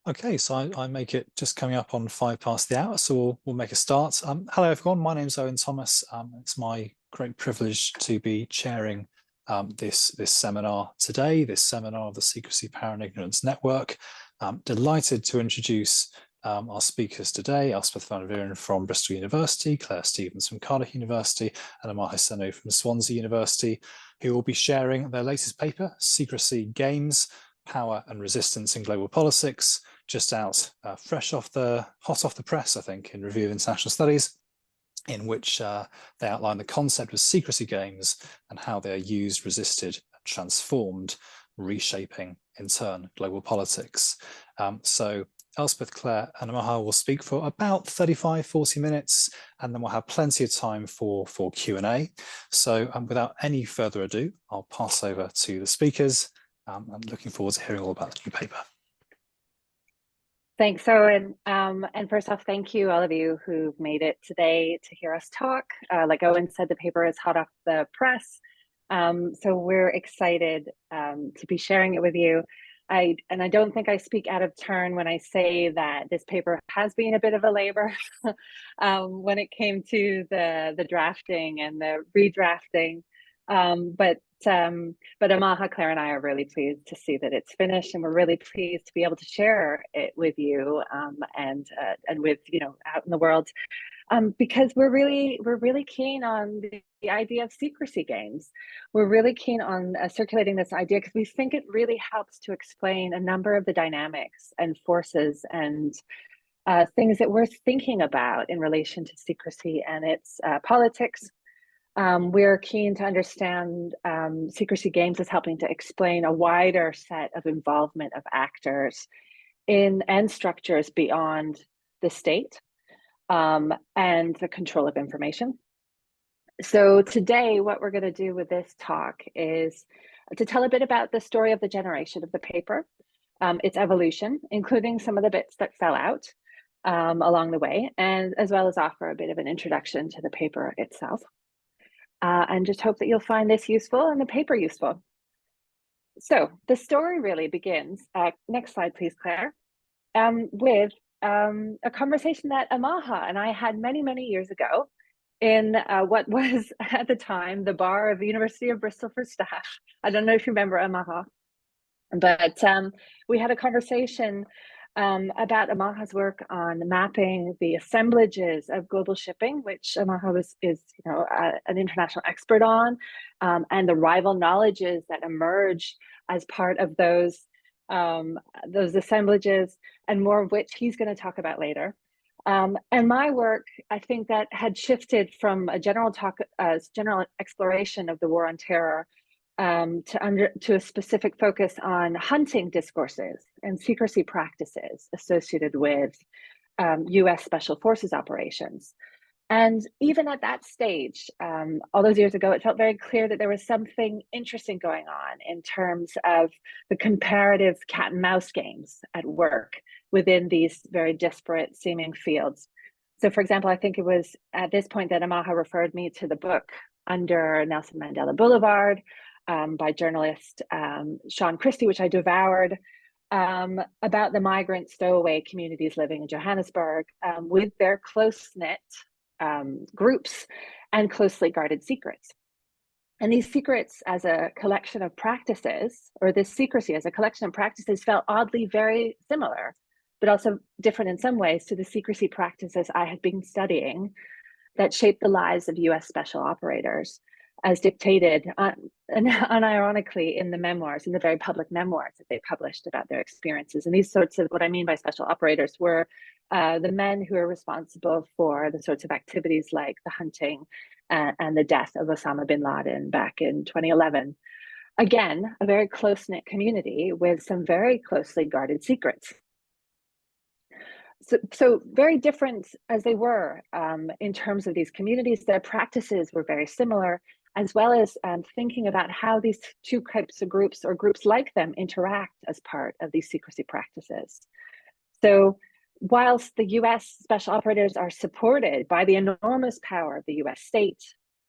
Okay, so I make it just coming up on 5 past the hour, so we'll make a start. Hello, everyone. My name's Owen Thomas. It's my great privilege to be chairing this seminar today, this seminar of the Secrecy, Power and Ignorance Network. I'm delighted to introduce our speakers today, Elspeth Van Veeren from Bristol University, Clare Stevens from Cardiff University, and Amaha Senu from Swansea University, who will be sharing their latest paper, Secrecy Games, Power and Resistance in Global Politics, just out hot off the press, I think, in Review of International Studies, in which they outline the concept of secrecy games and how they are used, resisted, and transformed, reshaping, in turn, global politics. So Elspeth, Clare and Amaha will speak for about 35-40 minutes, and then we'll have plenty of time for Q&A. So without any further ado, I'll pass over to the speakers. I'm looking forward to hearing all about the new paper. Thanks, Owen. And first off, thank you, all of you who've made it today to hear us talk. Like Owen said, the paper is hot off the press. So we're excited to be sharing it with you. I don't think I speak out of turn when I say that this paper has been a bit of a labor when it came to the drafting and the redrafting. But Amaha, Clare and I are really pleased to see that it's finished, and we're really pleased to be able to share it with you and with out in the world, because we're really keen on the idea of secrecy games. We're really keen on circulating this idea because we think it really helps to explain a number of the dynamics and forces and things that we're thinking about in relation to secrecy and its politics. We're keen to understand secrecy games as helping to explain a wider set of involvement of actors and structures beyond the state and the control of information. So today, what we're going to do with this talk is to tell a bit about the story of the generation of the paper, its evolution, including some of the bits that fell out along the way, and as well as offer a bit of an introduction to the paper itself. And just hope that you'll find this useful and the paper useful. So the story really begins, next slide please, Claire, with a conversation that Amaha and I had many years ago in what was at the time the bar of the University of Bristol for staff. I don't know if you remember Amaha, but we had a conversation about Amaha's work on mapping the assemblages of global shipping, which Amaha is an international expert on, and the rival knowledges that emerge as part of those assemblages, and more of which he's going to talk about later. And my work, I think, that had shifted from a general exploration of the war on terror to a specific focus on hunting discourses and secrecy practices associated with US Special Forces operations. And even at that stage, all those years ago, it felt very clear that there was something interesting going on in terms of the comparative cat and mouse games at work within these very disparate seeming fields. So for example, I think it was at this point that Amaha referred me to the book Under Nelson Mandela Boulevard, by journalist Sean Christie, which I devoured, about the migrant stowaway communities living in Johannesburg with their close-knit groups and closely guarded secrets. And these secrets as a collection of practices, or this secrecy as a collection of practices, felt oddly very similar, but also different in some ways to the secrecy practices I had been studying that shaped the lives of US special operators, as dictated unironically in the memoirs, in the very public memoirs that they published about their experiences. And these sorts of, what I mean by special operators, were the men who are responsible for the sorts of activities like the hunting and the death of Osama bin Laden back in 2011. Again, a very close-knit community with some very closely guarded secrets. So very different as they were in terms of these communities, their practices were very similar, as well as thinking about how these two types of groups or groups like them interact as part of these secrecy practices. So whilst the US special operators are supported by the enormous power of the US state,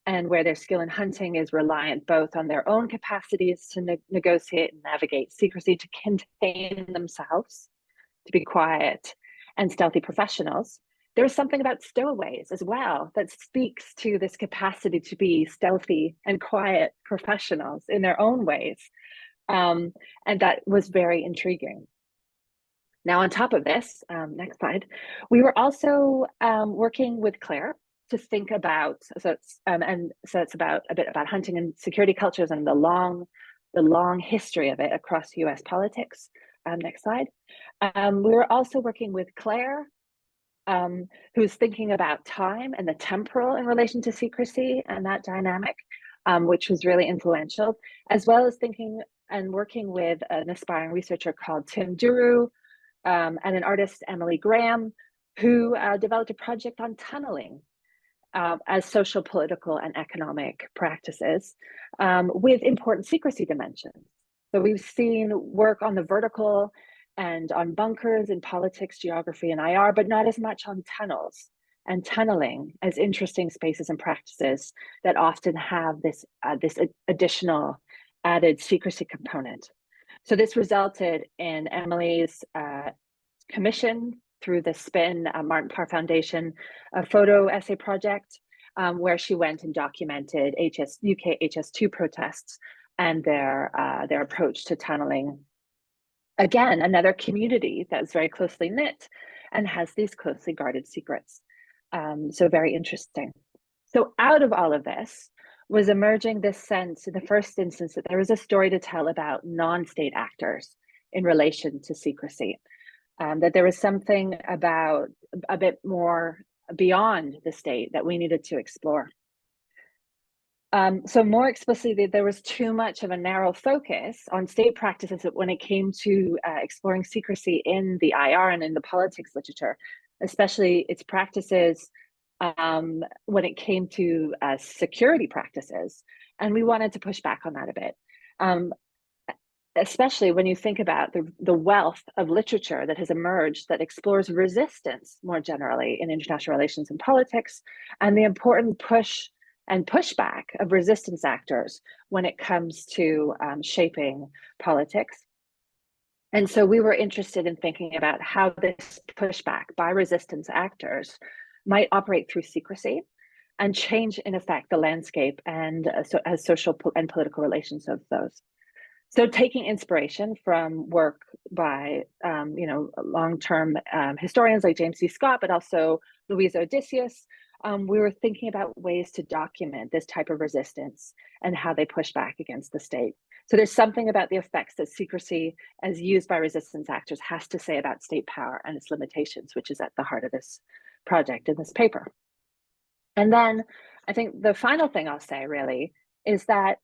and where their skill in hunting is reliant both on their own capacities to negotiate and navigate secrecy to contain themselves, to be quiet and stealthy professionals, there is something about stowaways as well that speaks to this capacity to be stealthy and quiet professionals in their own ways. And that was very intriguing. Now, on top of this, next slide, we were also working with Clare to think about, so it's about a bit about hunting and security cultures and the long history of it across US politics. Next slide. We were also working with Clare, who's thinking about time and the temporal in relation to secrecy and that dynamic, which was really influential, as well as thinking and working with an aspiring researcher called Tim Duru, and an artist, Emily Graham, who developed a project on tunneling as social, political, and economic practices with important secrecy dimensions. So we've seen work on the vertical and on bunkers in politics, geography, and IR, but not as much on tunnels and tunneling as interesting spaces and practices that often have this additional added secrecy component. So this resulted in Emily's commission through the SPIN Martin Parr Foundation a photo essay project where she went and documented UK HS2 protests and their approach to tunneling. Again, another community that's very closely knit and has these closely guarded secrets. So very interesting. So out of all of this was emerging this sense in the first instance that there was a story to tell about non-state actors in relation to secrecy, that there was something about a bit more beyond the state that we needed to explore. So more explicitly, there was too much of a narrow focus on state practices when it came to exploring secrecy in the IR and in the politics literature, especially its practices when it came to security practices. And we wanted to push back on that a bit, especially when you think about the wealth of literature that has emerged that explores resistance more generally in international relations and politics, and the important push and pushback of resistance actors when it comes to shaping politics. And so we were interested in thinking about how this pushback by resistance actors might operate through secrecy and change, in effect, the landscape and as social and political relations of those. So taking inspiration from work by long-term historians like James C. Scott, but also Louisa Odysseus, we were thinking about ways to document this type of resistance and how they push back against the state. So there's something about the effects that secrecy as used by resistance actors has to say about state power and its limitations, which is at the heart of this project in this paper. And then I think the final thing I'll say really is that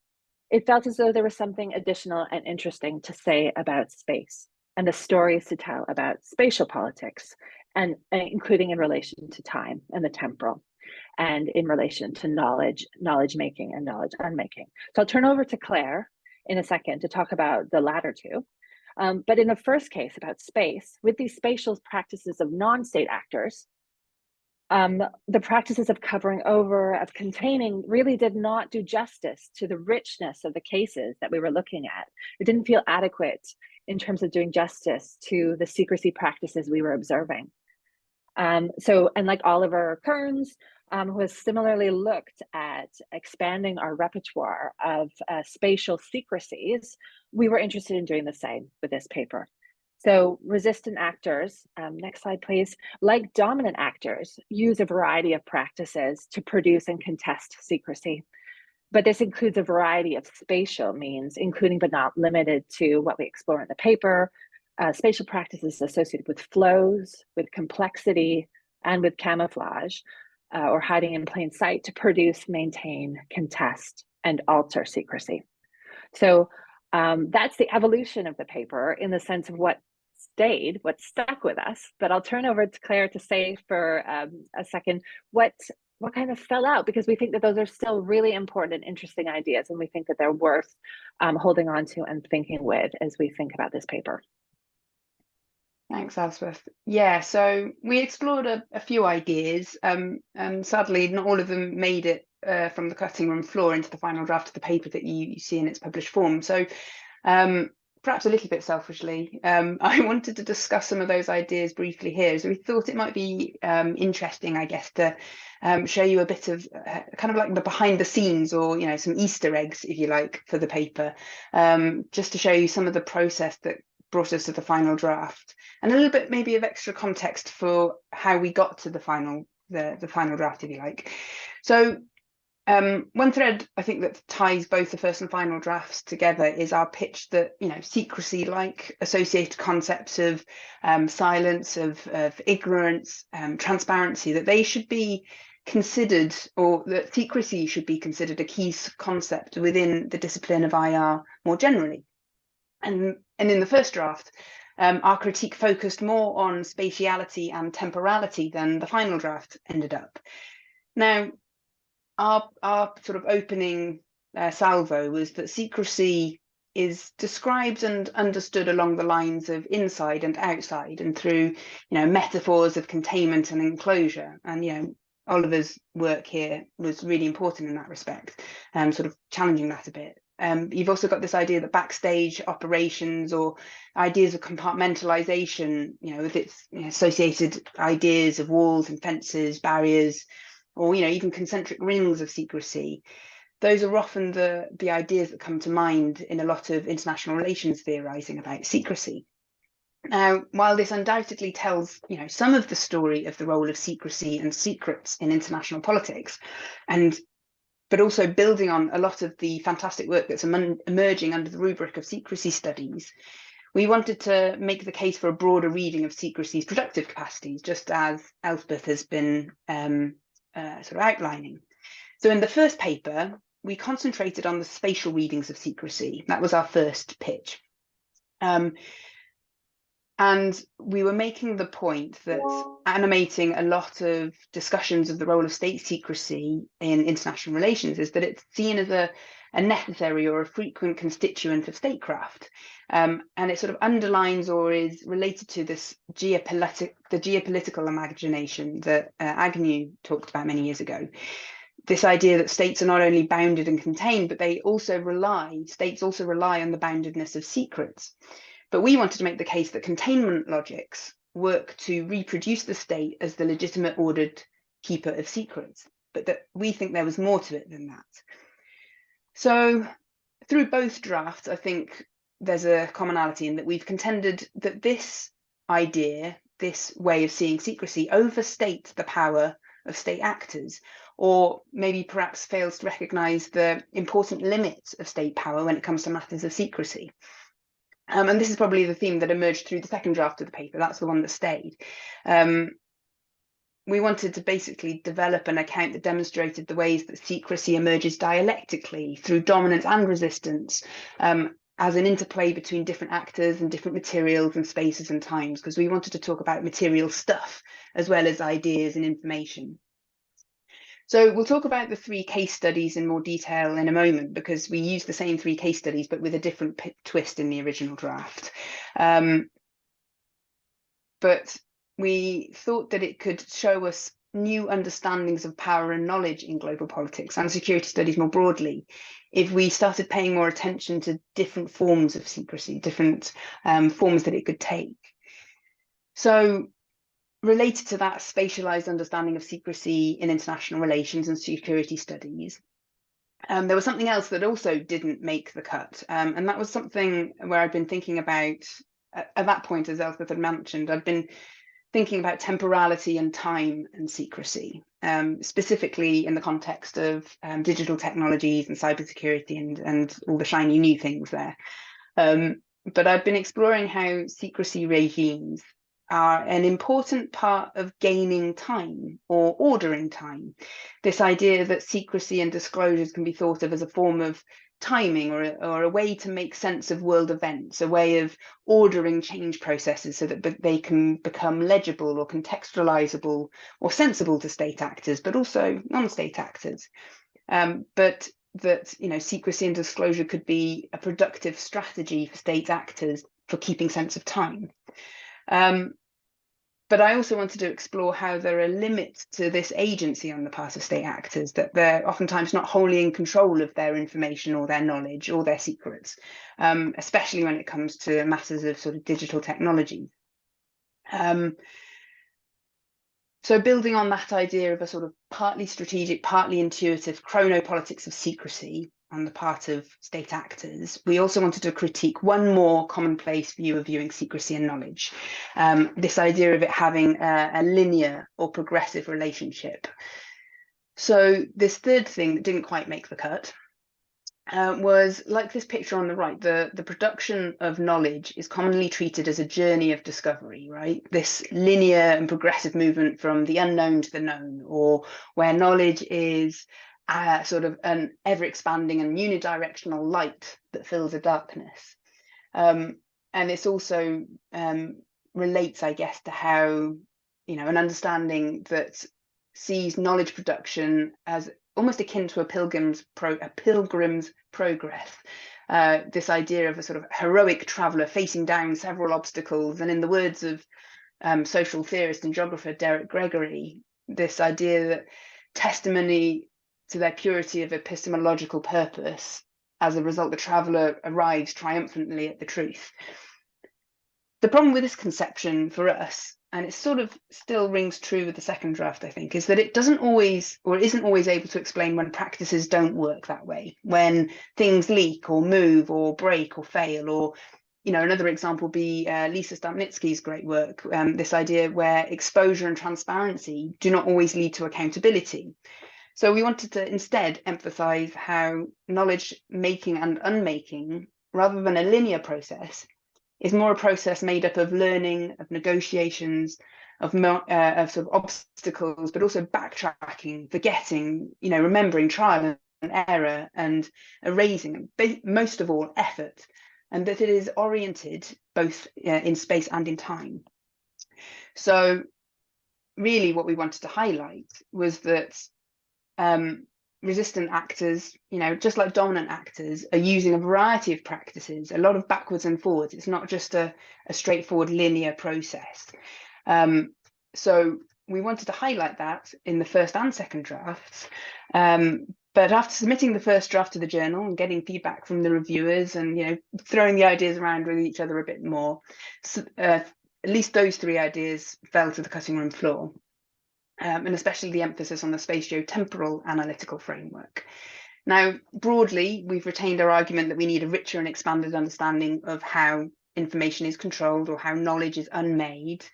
it felt as though there was something additional and interesting to say about space and the stories to tell about spatial politics, and including in relation to time and the temporal, and in relation to knowledge making and knowledge unmaking. So I'll turn over to Clare in a second to talk about the latter two. But in the first case about space, with these spatial practices of non-state actors, the practices of covering over, of containing, really did not do justice to the richness of the cases that we were looking at. It didn't feel adequate in terms of doing justice to the secrecy practices we were observing. And like Oliver Kearns, who has similarly looked at expanding our repertoire of spatial secrecies, we were interested in doing the same with this paper. So resistant actors, next slide please, like dominant actors, use a variety of practices to produce and contest secrecy. But this includes a variety of spatial means, including but not limited to what we explore in the paper, spatial practices associated with flows, with complexity, and with camouflage, or hiding in plain sight to produce, maintain, contest, and alter secrecy. So that's the evolution of the paper in the sense of what stayed, what stuck with us. But I'll turn over to Clare to say for a second what kind of fell out, because we think that those are still really important and interesting ideas, and we think that they're worth holding on to and thinking with as we think about this paper. Thanks, Elspeth. Yeah, so we explored a few ideas, and sadly not all of them made it from the cutting room floor into the final draft of the paper that you see in its published form. So perhaps a little bit selfishly, I wanted to discuss some of those ideas briefly here. So we thought it might be interesting, I guess, to show you a bit of kind of like the behind the scenes, or, you know, some Easter eggs, if you like, for the paper, just to show you some of the process that brought us to the final draft, and a little bit maybe of extra context for how we got to the final draft, if you like. So one thread I think that ties both the first and final drafts together is our pitch that, you know, secrecy, like associated concepts of silence, of ignorance, transparency, that they should be considered, or that secrecy should be considered a key concept within the discipline of IR more generally. And in the first draft, our critique focused more on spatiality and temporality than the final draft ended up. Now, our sort of opening salvo was that secrecy is described and understood along the lines of inside and outside, and through, you know, metaphors of containment and enclosure. And, you know, Oliver's work here was really important in that respect, sort of challenging that a bit. You've also got this idea that backstage operations, or ideas of compartmentalization, you know, with its, you know, associated ideas of walls and fences, barriers, or, you know, even concentric rings of secrecy. Those are often the ideas that come to mind in a lot of international relations theorizing about secrecy. Now, while this undoubtedly tells, you know, some of the story of the role of secrecy and secrets in international politics, but also building on a lot of the fantastic work that's emerging under the rubric of secrecy studies, we wanted to make the case for a broader reading of secrecy's productive capacities, just as Elspeth has been sort of outlining. So in the first paper, we concentrated on the spatial readings of secrecy. That was our first pitch. And we were making the point that animating a lot of discussions of the role of state secrecy in international relations is that it's seen as a necessary or a frequent constituent of statecraft. And it sort of underlines or is related to this the geopolitical imagination that Agnew talked about many years ago. This idea that states are not only bounded and contained, but states also rely on the boundedness of secrets. But we wanted to make the case that containment logics work to reproduce the state as the legitimate ordered keeper of secrets, but that we think there was more to it than that. So through both drafts, I think there's a commonality in that we've contended that this idea, this way of seeing secrecy, overstates the power of state actors, or maybe perhaps fails to recognise the important limits of state power when it comes to matters of secrecy. And this is probably the theme that emerged through the second draft of the paper. That's the one that stayed. We wanted to basically develop an account that demonstrated the ways that secrecy emerges dialectically through dominance and resistance, as an interplay between different actors and different materials and spaces and times, because we wanted to talk about material stuff as well as ideas and information. So we'll talk about the 3 case studies in more detail in a moment, because we use the same 3 case studies, but with a different twist in the original draft. But we thought that it could show us new understandings of power and knowledge in global politics and security studies more broadly, if we started paying more attention to different forms of secrecy, different forms that it could take. So related to that spatialized understanding of secrecy in international relations and security studies, there was something else that also didn't make the cut, and that was something where I've been thinking about at that point, as Elspeth had mentioned. I've been thinking about temporality and time and secrecy, specifically in the context of digital technologies and cybersecurity and all the shiny new things there. But I've been exploring how secrecy regimes are an important part of gaining time or ordering time. This idea that secrecy and disclosures can be thought of as a form of timing, or a way to make sense of world events, a way of ordering change processes so that they can become legible or contextualizable or sensible to state actors, but also non-state actors. But that, you know, secrecy and disclosure could be a productive strategy for state actors for keeping sense of time. But I also wanted to explore how there are limits to this agency on the part of state actors, that they're oftentimes not wholly in control of their information or their knowledge or their secrets, especially when it comes to matters of sort of digital technology. So building on that idea of a sort of partly strategic, partly intuitive chronopolitics of secrecy on the part of state actors, we also wanted to critique one more commonplace view of viewing secrecy and knowledge, this idea of it having a linear or progressive relationship. So this third thing that didn't quite make the cut was like this picture on the right. The production of knowledge is commonly treated as a journey of discovery, right? This linear and progressive movement from the unknown to the known, or where knowledge is sort of an ever-expanding and unidirectional light that fills a darkness. And it's also relates, I guess, to how, you know, an understanding that sees knowledge production as almost akin to a pilgrim's progress. This idea of a sort of heroic traveller facing down several obstacles, and in the words of social theorist and geographer Derek Gregory, this idea that testimony to their purity of epistemological purpose, as a result, the traveller arrives triumphantly at the truth. The problem with this conception for us, and it sort of still rings true with the second draft, I think, is that it doesn't always, or isn't always able to explain when practices don't work that way, when things leak or move or break or fail, or, you know, another example would be Lisa Stupnitsky's great work, this idea where exposure and transparency do not always lead to accountability. So we wanted to instead emphasize how knowledge making and unmaking, rather than a linear process, is more a process made up of learning, of negotiations, of sort of obstacles, but also backtracking, forgetting, you know, remembering, trial and error, and erasing, most of all, effort, and that it is oriented both in space and in time. So really what we wanted to highlight was that resistant actors, you know, just like dominant actors, are using a variety of practices, a lot of backwards and forwards. It's not just a straightforward linear process. So we wanted to highlight that in the first and second drafts. But after submitting the first draft to the journal and getting feedback from the reviewers, and, you know, throwing the ideas around with each other a bit more, so, at least those three ideas fell to the cutting room floor. And especially the emphasis on the spatio-temporal analytical framework. Now, broadly, we've retained our argument that we need a richer and expanded understanding of how information is controlled or how knowledge is unmade,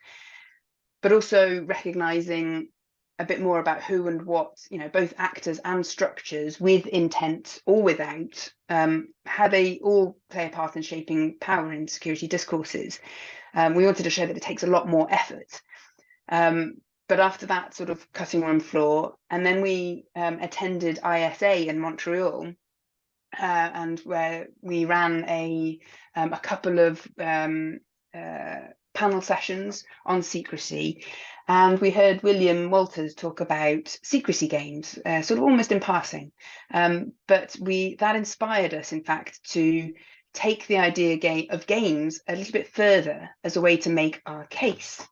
but also recognising a bit more about who and what, you know, both actors and structures, with intent or without, how they all play a part in shaping power in security discourses. We wanted to show that it takes a lot more effort. But after that sort of cutting room floor, and then we attended ISA in Montreal, and where we ran a couple of panel sessions on secrecy, and we heard William Walters talk about secrecy games, sort of almost in passing. But that inspired us, in fact, to take the idea of games a little bit further as a way to make our case.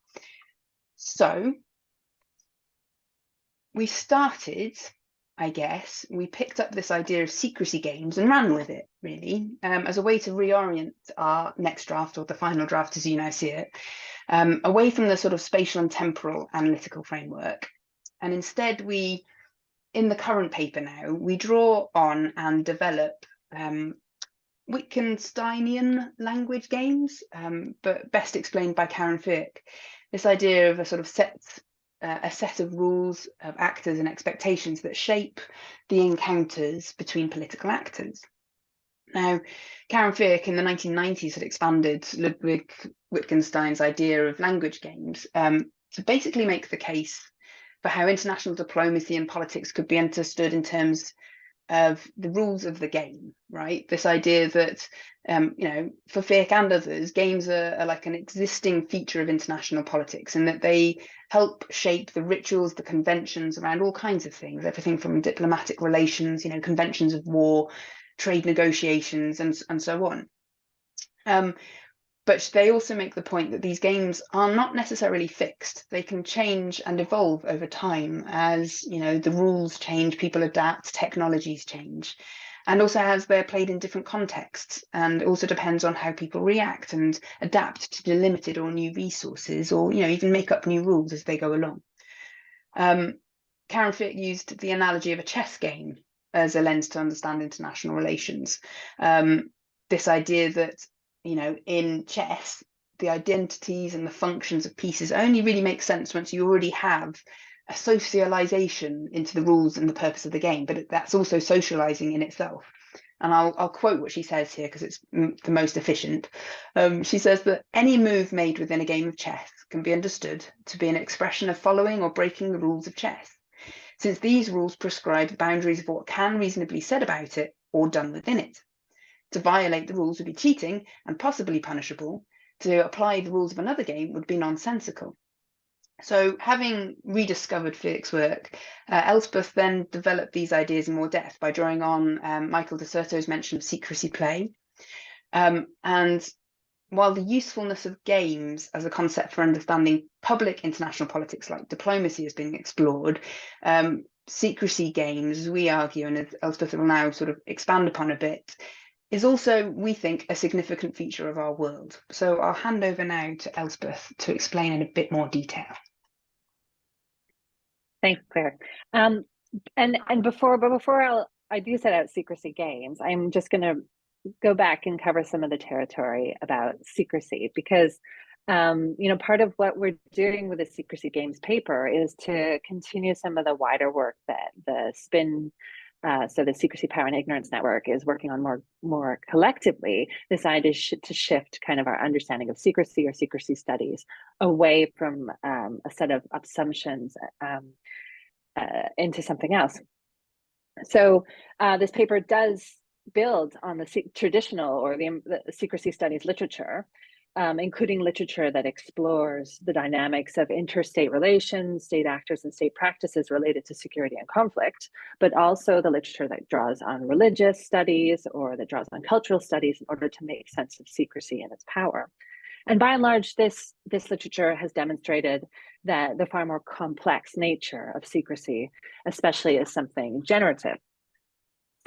So we started, I guess, we picked up this idea of secrecy games and ran with it, really, as a way to reorient our next draft, or the final draft as you now see it, away from the sort of spatial and temporal analytical framework. And instead, we, in the current paper now, we draw on and develop Wittgensteinian language games, but best explained by Karen Firk. This idea of a sort of a set of rules of actors and expectations that shape the encounters between political actors. Now, Karen Firk in the 1990s had expanded Ludwig Wittgenstein's idea of language games to basically make the case for how international diplomacy and politics could be understood in terms of the rules of the game, right? This idea that, you know, for Firk and others, games are like an existing feature of international politics, and that they help shape the rituals, the conventions around all kinds of things, everything from diplomatic relations, you know, conventions of war, trade negotiations, and so on. But they also make the point that these games are not necessarily fixed. They can change and evolve over time as, you know, the rules change, people adapt, technologies change. And also as they're played in different contexts, and it also depends on how people react and adapt to the limited or new resources, or, you know, even make up new rules as they go along. Karen Fick used the analogy of a chess game as a lens to understand international relations. This idea that, you know, in chess, the identities and the functions of pieces only really make sense once you already have a socialization into the rules and the purpose of the game, but that's also socializing in itself. And I'll quote what she says here because it's the most efficient. She says that any move made within a game of chess can be understood to be an expression of following or breaking the rules of chess, since these rules prescribe the boundaries of what can reasonably be said about it or done within it. To violate the rules would be cheating and possibly punishable. To apply the rules of another game would be nonsensical. So, having rediscovered Fick's work, Elspeth then developed these ideas in more depth by drawing on Michael de Certo's mention of secrecy play. And while the usefulness of games as a concept for understanding public international politics like diplomacy is being explored, secrecy games, as we argue, and as Elspeth will now sort of expand upon a bit, is also, we think, a significant feature of our world. So I'll hand over now to Elspeth to explain in a bit more detail. Thanks, Claire. And before I do set out secrecy games, I'm just going to go back and cover some of the territory about secrecy, because you know, part of what we're doing with the Secrecy Games paper is to continue some of the wider work that the SPIN, so the Secrecy, Power and Ignorance Network, is working on more collectively. This idea to shift kind of our understanding of secrecy or secrecy studies away from a set of assumptions into something else. So this paper does build on the traditional or the secrecy studies literature, including literature that explores the dynamics of interstate relations, state actors and state practices related to security and conflict, but also the literature that draws on religious studies or that draws on cultural studies in order to make sense of secrecy and its power. And by and large, this literature has demonstrated that the far more complex nature of secrecy, especially as something generative.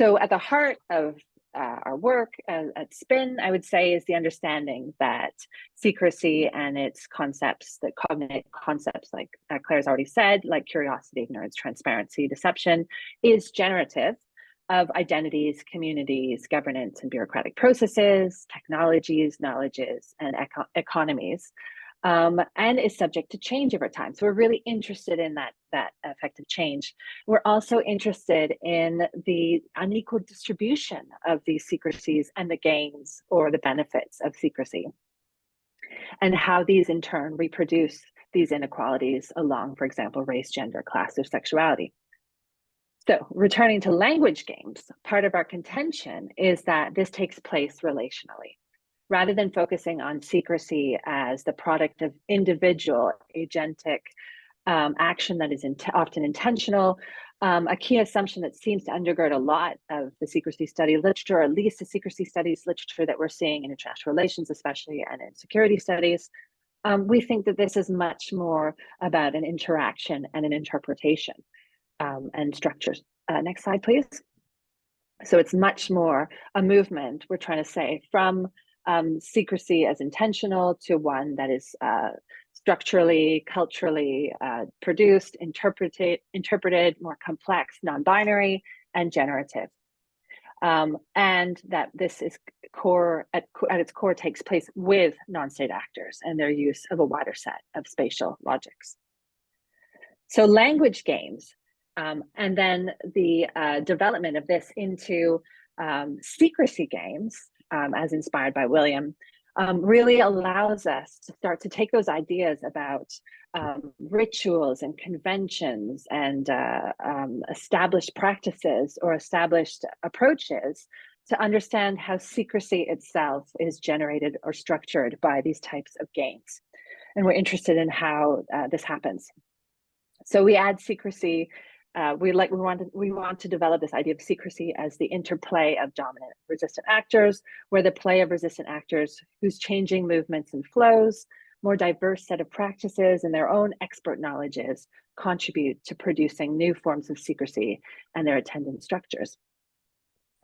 So at the heart of our work at SPIN, I would say, is the understanding that secrecy and its concepts, that cognitive concepts, like Claire's already said, like curiosity, ignorance, transparency, deception, is generative of identities, communities, governance and bureaucratic processes, technologies, knowledges, and economies, and is subject to change over time. So we're really interested in that effective change. We're also interested in the unequal distribution of these secrecies and the gains or the benefits of secrecy, and how these in turn reproduce these inequalities along, for example, race, gender, class, or sexuality. So returning to language games, part of our contention is that this takes place relationally. Rather than focusing on secrecy as the product of individual agentic action that is often intentional, a key assumption that seems to undergird a lot of the secrecy study literature, or at least the secrecy studies literature that we're seeing in international relations, especially, and in security studies, we think that this is much more about an interaction and an interpretation and structures. Next slide, please. So it's much more a movement, we're trying to say, from secrecy as intentional to one that is structurally, culturally produced, interpreted, more complex, non-binary, and generative. And that this is at its core takes place with non-state actors and their use of a wider set of spatial logics. So language games, and then the development of this into secrecy games, as inspired by William, really allows us to start to take those ideas about rituals and conventions and established practices or established approaches to understand how secrecy itself is generated or structured by these types of games. And we're interested in how this happens. So we add secrecy we want to develop this idea of secrecy as the interplay of dominant resistant actors, where the play of resistant actors whose changing movements and flows, more diverse set of practices and their own expert knowledges contribute to producing new forms of secrecy and their attendant structures.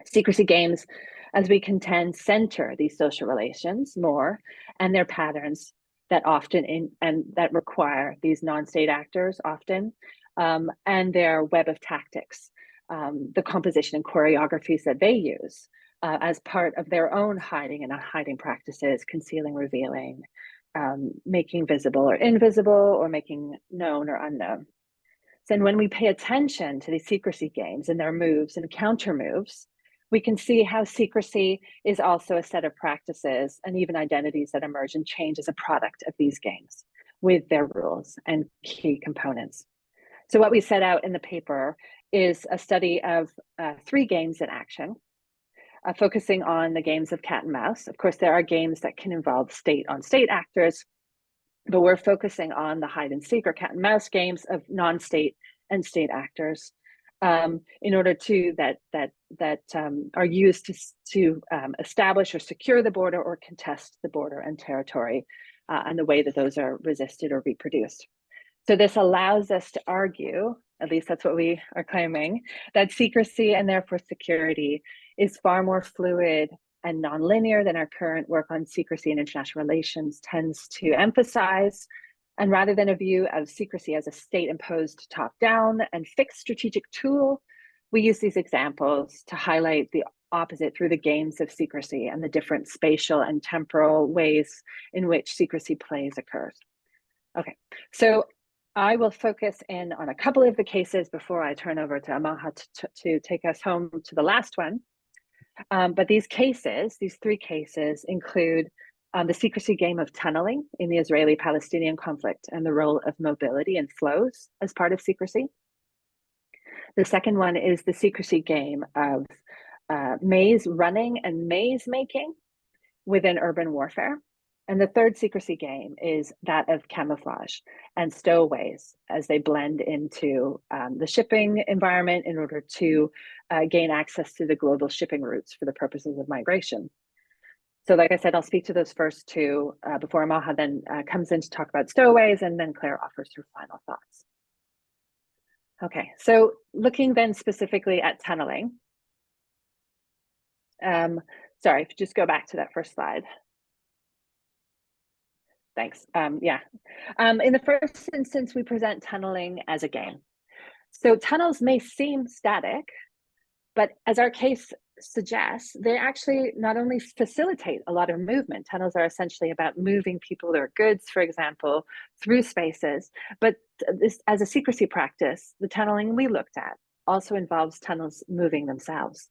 Secrecy games, as we contend, center these social relations more and their patterns that often that require these non-state actors often, and their web of tactics, the composition and choreographies that they use as part of their own hiding and unhiding practices, concealing, revealing, making visible or invisible, or making known or unknown. So when we pay attention to these secrecy games and their moves and counter moves, we can see how secrecy is also a set of practices and even identities that emerge and change as a product of these games with their rules and key components. So what we set out in the paper is a study of 3 games in action, focusing on the games of cat and mouse. Of course, there are games that can involve state-on-state actors, but we're focusing on the hide and seek or cat and mouse games of non-state and state actors, in order to that are used to establish or secure the border or contest the border and territory, and the way that those are resisted or reproduced. So this allows us to argue, at least that's what we are claiming, that secrecy and therefore security is far more fluid and nonlinear than our current work on secrecy and international relations tends to emphasize. And rather than a view of secrecy as a state-imposed top-down and fixed strategic tool, we use these examples to highlight the opposite through the games of secrecy and the different spatial and temporal ways in which secrecy plays occurs. Okay, so I will focus in on a couple of the cases before I turn over to Amaha to take us home to the last one. But these 3 cases include the secrecy game of tunneling in the Israeli-Palestinian conflict and the role of mobility and flows as part of secrecy. The second one is the secrecy game of maze running and maze making within urban warfare. And the third secrecy game is that of camouflage and stowaways as they blend into the shipping environment in order to gain access to the global shipping routes for the purposes of migration. So like I said, I'll speak to those first 2 before Amaha then comes in to talk about stowaways, and then Claire offers her final thoughts. Okay, so looking then specifically at tunneling. Sorry, if you just go back to that first slide. Thanks. In the first instance, we present tunneling as a game. So tunnels may seem static, but as our case suggests, they actually not only facilitate a lot of movement. Tunnels are essentially about moving people or goods, for example, through spaces. But this, as a secrecy practice, the tunneling we looked at also involves tunnels moving themselves.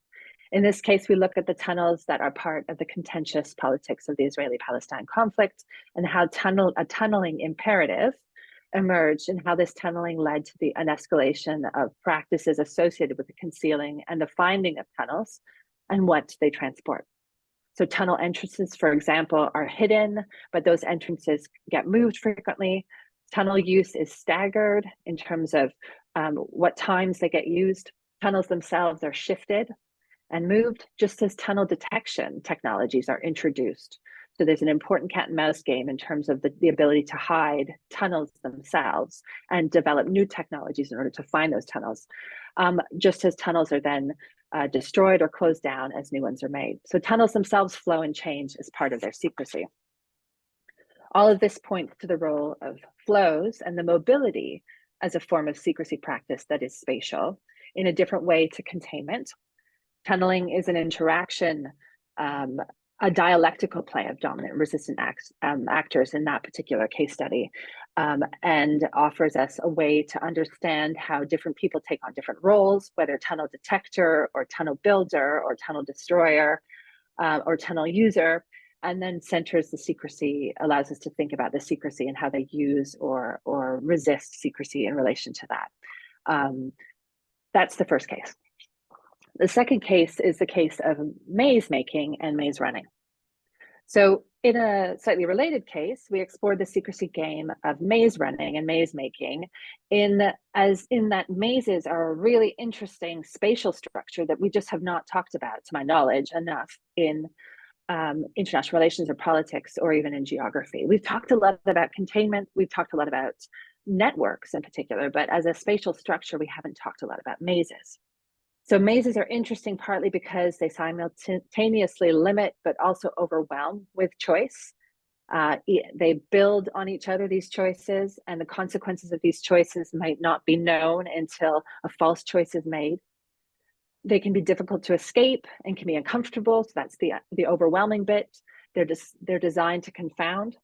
In this case, we look at the tunnels that are part of the contentious politics of the Israeli-Palestine conflict and how a tunneling imperative emerged and how this tunneling led to an escalation of practices associated with the concealing and the finding of tunnels and what they transport. So tunnel entrances, for example, are hidden, but those entrances get moved frequently. Tunnel use is staggered in terms of what times they get used. Tunnels themselves are shifted and moved, just as tunnel detection technologies are introduced. So there's an important cat and mouse game in terms of the ability to hide tunnels themselves and develop new technologies in order to find those tunnels, just as tunnels are then destroyed or closed down as new ones are made. So tunnels themselves flow and change as part of their secrecy. All of this points to the role of flows and the mobility as a form of secrecy practice that is spatial in a different way to containment. Tunneling is an interaction, a dialectical play of dominant and resistant actors in that particular case study, and offers us a way to understand how different people take on different roles, whether tunnel detector or tunnel builder or tunnel destroyer or tunnel user, and then centers the secrecy, allows us to think about the secrecy and how they use or resist secrecy in relation to that. That's the first case. The second case is the case of maze making and maze running. So In a slightly related case, we explored the secrecy game of maze running and maze making in that mazes are a really interesting spatial structure that we just have not talked about, to my knowledge, enough in international relations or politics or even in geography. We've talked a lot about containment, we've talked a lot about networks in particular, but as a spatial structure, we haven't talked a lot about mazes. So mazes are interesting partly because they simultaneously limit but also overwhelm with choice. They build on each other, these choices, and the consequences of these choices might not be known until a false choice is made. They can be difficult to escape and can be uncomfortable. So that's the overwhelming bit. They're designed to confound.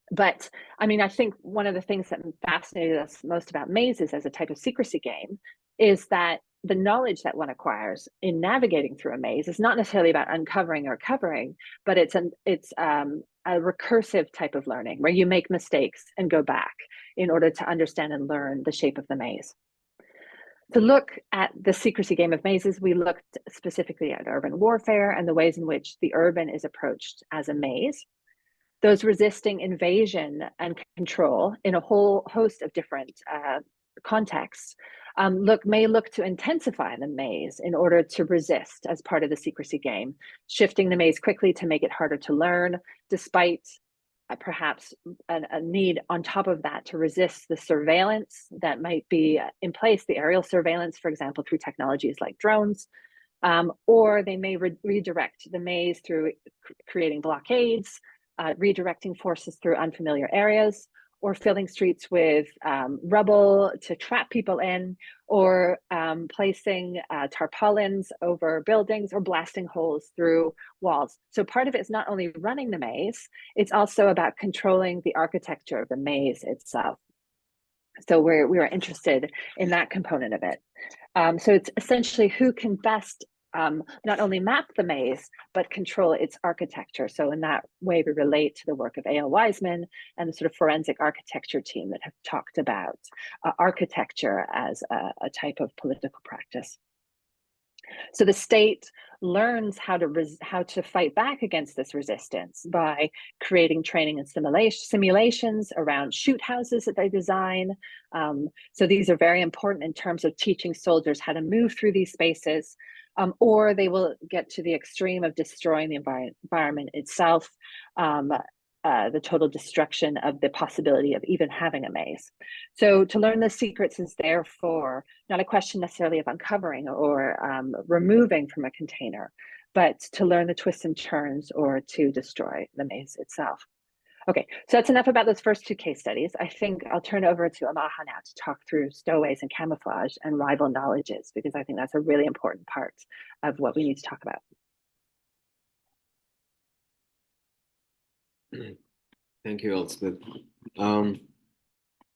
But I mean, I think one of the things that fascinated us most about mazes as a type of secrecy game is that the knowledge that one acquires in navigating through a maze is not necessarily about uncovering or covering, but it's a recursive type of learning where you make mistakes and go back in order to understand and learn the shape of the maze. To look at the secrecy game of mazes, we looked specifically at urban warfare and the ways in which the urban is approached as a maze. Those resisting invasion and control in a whole host of different contexts may look to intensify the maze in order to resist as part of the secrecy game, shifting the maze quickly to make it harder to learn, despite perhaps a need on top of that to resist the surveillance that might be in place, the aerial surveillance, for example, through technologies like drones, or they may redirect the maze through creating blockades, redirecting forces through unfamiliar areas, or filling streets with rubble to trap people in, or placing tarpaulins over buildings or blasting holes through walls. So part of it is not only running the maze, it's also about controlling the architecture of the maze itself. So we were interested in that component of it. So it's essentially who can best not only map the maze, but control its architecture. So in that way, we relate to the work of A.L. Wiseman and the sort of forensic architecture team that have talked about architecture as a type of political practice. So the state learns how to fight back against this resistance by creating training and simulations around shoot houses that they design. So these are very important in terms of teaching soldiers how to move through these spaces, or they will get to the extreme of destroying the environment itself, the total destruction of the possibility of even having a maze. So to learn the secrets is therefore not a question necessarily of uncovering or removing from a container, but to learn the twists and turns or to destroy the maze itself. Okay, so that's enough about those first two case studies. I think I'll turn over to Amaha now to talk through stowaways and camouflage and rival knowledges, because I think that's a really important part of what we need to talk about. Thank you, Elspeth.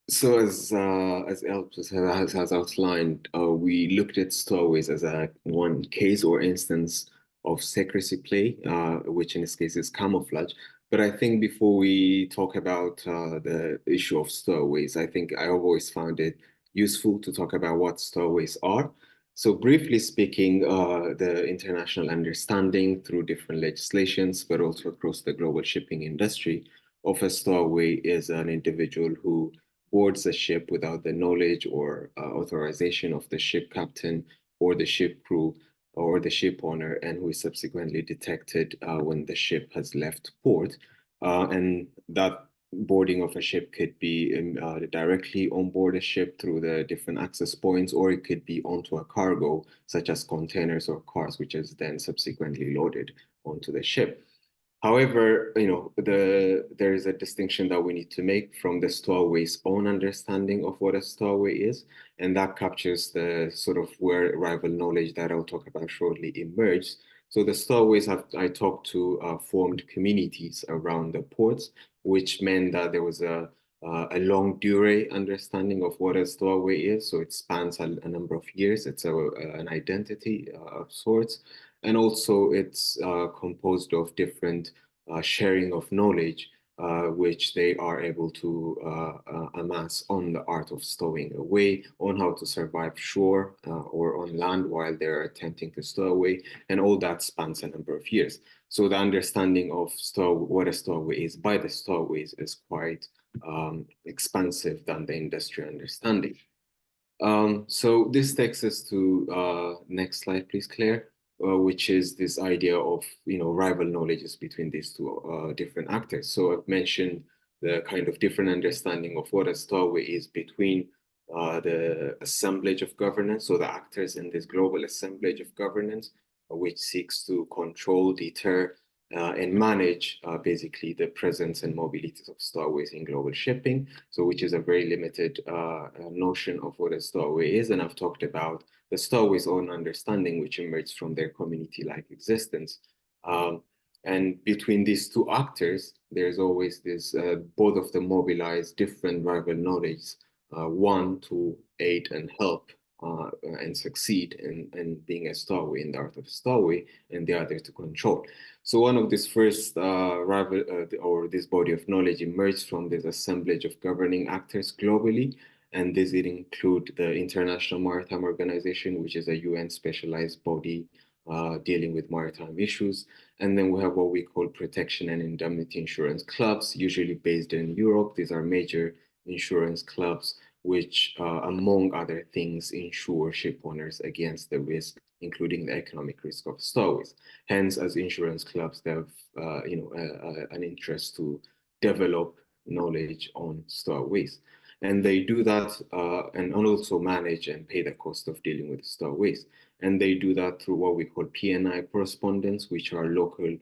So as Elspeth has outlined, we looked at stowaways as one case or instance of secrecy play, which in this case is camouflage. But I think before we talk about the issue of stowaways, I think I always found it useful to talk about what stowaways are. So briefly speaking, the international understanding through different legislations, but also across the global shipping industry, of a stowaway is an individual who boards a ship without the knowledge or authorization of the ship captain or the ship crew or the ship owner, and who is subsequently detected when the ship has left port. And that boarding of a ship could be directly on board a ship through the different access points, or it could be onto a cargo, such as containers or cars, which is then subsequently loaded onto the ship. However, there is a distinction that we need to make from the stowaway's own understanding of what a stowaway is, and that captures the sort of where rival knowledge that I'll talk about shortly emerged. So the stowaways I talked to formed communities around the ports, which meant that there was a long durée understanding of what a stowaway is. So it spans a number of years. It's an identity of sorts. And also it's composed of different sharing of knowledge which they are able to amass on the art of stowing away, on how to survive shore or on land while they're attempting to stow away, and all that spans a number of years. So the understanding of what a stowaway is by the stowaways is quite expansive than the industry understanding. So this takes us to next slide, please, Claire, which is this idea of rival knowledges between these two different actors. So I've mentioned the kind of different understanding of what a stowaway is between the assemblage of governance, so the actors in this global assemblage of governance, which seeks to control, deter, and manage basically the presence and mobilities of stowaways in global shipping. So which is a very limited notion of what a stowaway is. And I've talked about the stowaway's own understanding, which emerged from their community-like existence. And between these two actors, there's always this, both of them mobilize different rival knowledge, one to aid and help and succeed in being a stowaway, in the art of stowaway, and the other to control. So one of this first rival or this body of knowledge emerged from this assemblage of governing actors globally, and this it include the International Maritime Organization, which is a UN specialized body dealing with maritime issues. And then we have what we call protection and indemnity insurance clubs, usually based in Europe. These are major insurance clubs which, among other things, insure ship owners against the risk, including the economic risk of stowaways. Hence, as insurance clubs, they have an interest to develop knowledge on stowaways. And they do that and also manage and pay the cost of dealing with stowaways. And they do that through what we call P&I correspondents, which are local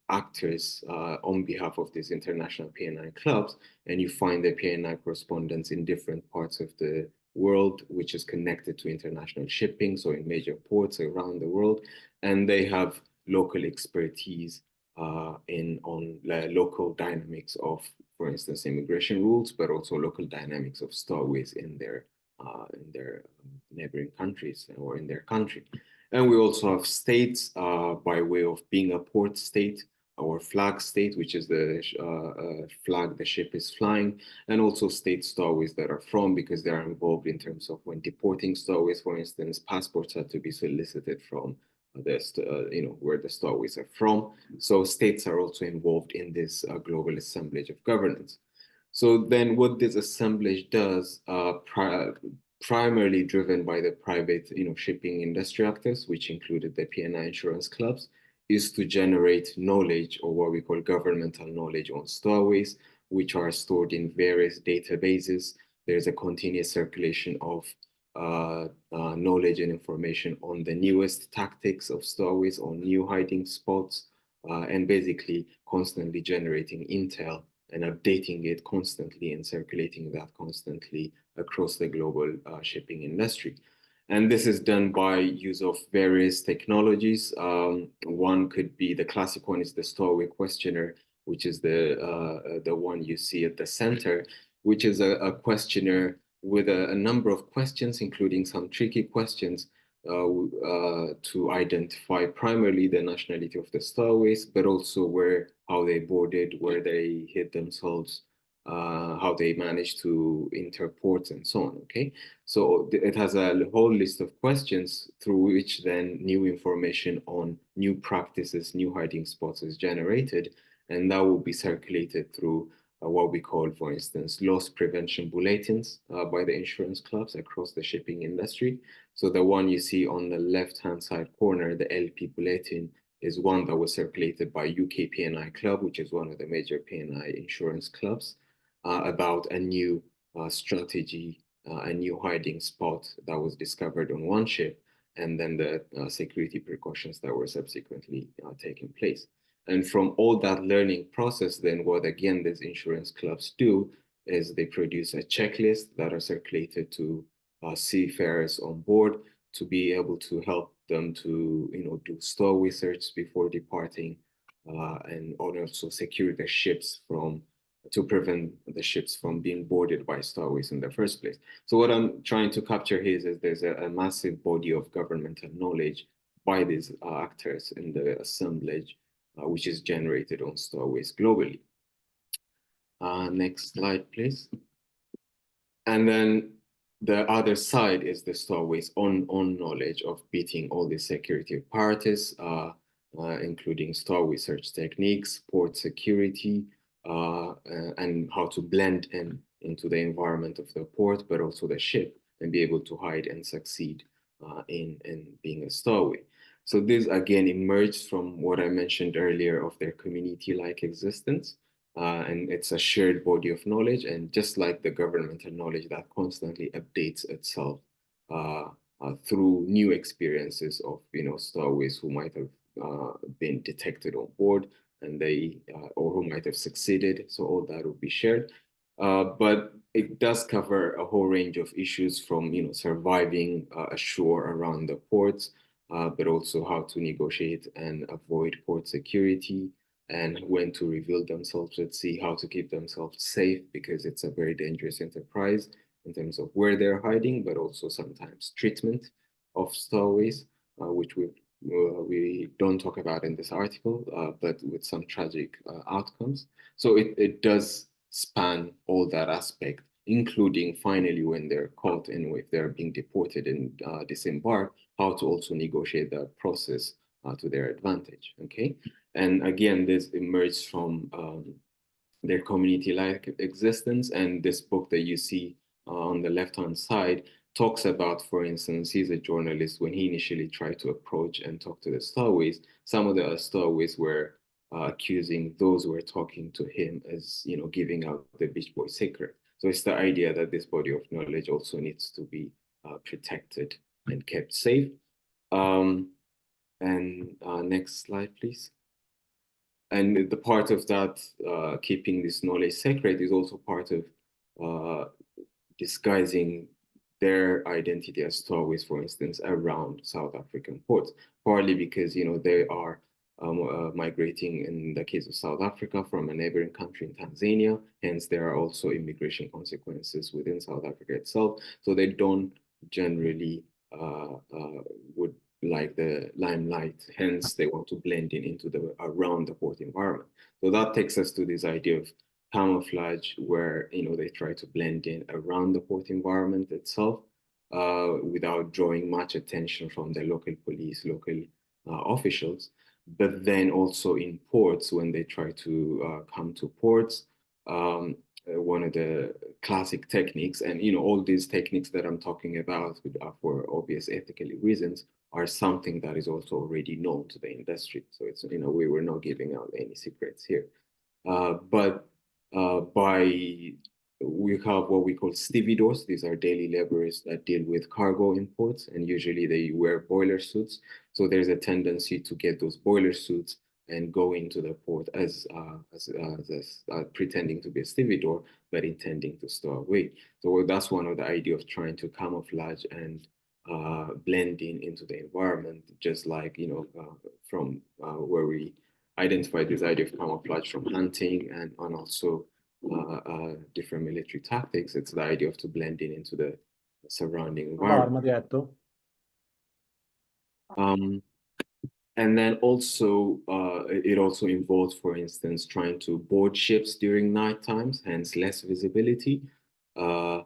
actors on behalf of these international P&I clubs. And you find the P&I correspondents in different parts of the world, which is connected to international shipping, so in major ports around the world. And they have local expertise on local dynamics of, for instance, immigration rules, but also local dynamics of stowaways in their neighboring countries or in their country. And we also have states by way of being a port state or flag state, which is the flag the ship is flying, and also state stowaways that are from, because they are involved in terms of when deporting stowaways, for instance, passports have to be solicited from where the stowaways are from. So states are also involved in this global assemblage of governance. So then what this assemblage does, primarily driven by the private shipping industry actors, which included the P&I insurance clubs, is to generate knowledge, or what we call governmental knowledge, on stowaways, which are stored in various databases. There's a continuous circulation of knowledge and information on the newest tactics of stowaways, on new hiding spots, and basically constantly generating intel and updating it constantly and circulating that constantly across the global shipping industry. And this is done by use of various technologies. One could be, the classic one is the stowaway questionnaire, which is the one you see at the center, which is a questionnaire with a number of questions, including some tricky questions to identify primarily the nationality of the stowaways, but also how they boarded, where they hid themselves, how they managed to enter ports, and so on. Okay, so it has a whole list of questions through which then new information on new practices, new hiding spots is generated, and that will be circulated through what we call, for instance, loss prevention bulletins by the insurance clubs across the shipping industry. So the one you see on the left-hand side corner, the LP bulletin, is one that was circulated by UK P&I Club, which is one of the major P&I insurance clubs, about a new strategy, a new hiding spot that was discovered on one ship, and then the security precautions that were subsequently taking place. And from all that learning process, then what again these insurance clubs do is they produce a checklist that are circulated to seafarers on board to be able to help them to do stowaway search before departing, and also secure the ships to prevent the ships from being boarded by stowaways in the first place. So what I'm trying to capture here is there's a massive body of governmental knowledge by these actors in the assemblage, which is generated on stowaways globally. Next slide, please. And then the other side is the stowaways own knowledge of beating all the security apparatus, including stowaway search techniques, port security, and how to blend into the environment of the port, but also the ship, and be able to hide and succeed in being a stowaway. So this again emerged from what I mentioned earlier of their community-like existence. And it's a shared body of knowledge, and just like the governmental knowledge that constantly updates itself through new experiences of stowaways who might have been detected on board, and they or who might have succeeded. So all that will be shared, but it does cover a whole range of issues from surviving ashore around the ports, but also how to negotiate and avoid port security, and when to reveal themselves at sea, how to keep themselves safe, because it's a very dangerous enterprise in terms of where they're hiding, but also sometimes treatment of stowaways, which we don't talk about in this article, but with some tragic outcomes. So it does span all that aspect, including finally when they're caught and if they're being deported and disembarked, how to also negotiate that process to their advantage, okay? And again, this emerged from their community-like existence. And this book that you see on the left-hand side talks about, for instance, he's a journalist. When he initially tried to approach and talk to the stowaways, some of the stowaways were accusing those who were talking to him as, giving out the Beach Boy secret. So it's the idea that this body of knowledge also needs to be protected and kept safe. Next slide, please. And the part of that, keeping this knowledge secret, is also part of disguising their identity as stowaways, for instance, around South African ports, partly because, they are migrating, in the case of South Africa, from a neighboring country in Tanzania. Hence, there are also immigration consequences within South Africa itself. So they don't generally would like the limelight, hence they want to blend into the around the port environment. So that takes us to this idea of camouflage, where they try to blend in around the port environment itself without drawing much attention from the local police, local officials. But then also in ports, when they try to come to ports, one of the classic techniques, and all these techniques that I'm talking about for obvious ethical reasons, are something that is also already known to the industry. So it's, we were not giving out any secrets here. But we have what we call stevedores. These are daily laborers that deal with cargo imports, and usually they wear boiler suits. So there's a tendency to get those boiler suits and go into the port as pretending to be a stevedore, but intending to stow away. So that's one of the idea of trying to camouflage and blending into the environment, just like from where we identified this idea of camouflage from hunting and also different military tactics. It's the idea of to blending into the surrounding environment. And then also it also involves, for instance, trying to board ships during night times, hence less visibility, and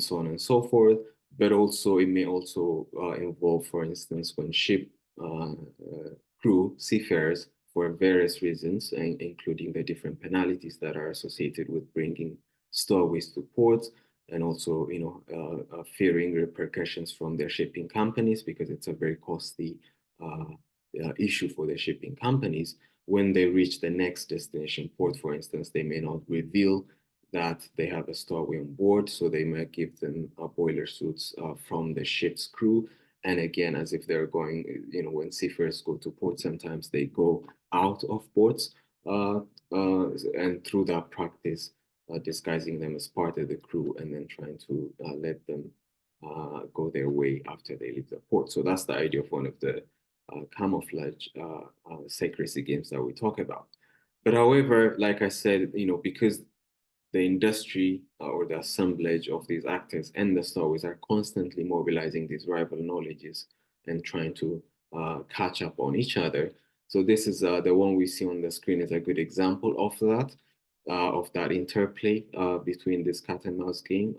so on and so forth. But also it may also involve, for instance, when ship crew, seafarers, for various reasons, including the different penalties that are associated with bringing stowaways to ports, and also fearing repercussions from their shipping companies, because it's a very costly issue for the shipping companies. When they reach the next destination port, for instance, they may not reveal that they have a stowaway on board, so they might give them boiler suits from the ship's crew. And again, as if they're going, when seafarers go to port, sometimes they go out of ports, and through that practice, disguising them as part of the crew, and then trying to let them go their way after they leave the port. So that's the idea of one of the camouflage secrecy games that we talk about. But however, like I said, because the industry or the assemblage of these actors and the stowaways are constantly mobilizing these rival knowledges and trying to catch up on each other. So this is the one we see on the screen is a good example of that. of that interplay between this cat and mouse game.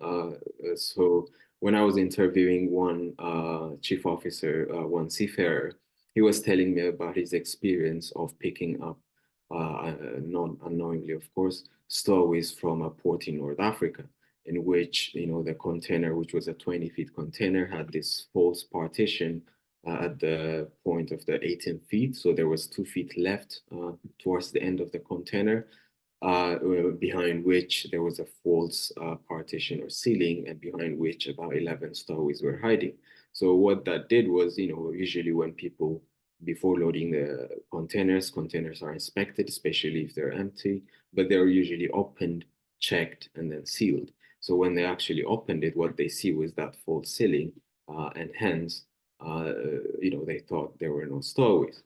So when I was interviewing one chief officer, one seafarer, he was telling me about his experience of picking up, unknowingly, of course, stowaways from a port in North Africa, in which, the container, which was a 20-feet container, had this false partition at the point of the 18 feet. So there was 2 feet left towards the end of the container, behind which there was a false partition or ceiling, and behind which about 11 stowaways were hiding. So what that did was, usually when people, before loading the containers are inspected, especially if they're empty, but they're usually opened, checked, and then sealed. So when they actually opened it, what they see was that false ceiling, and hence, they thought there were no stowaways.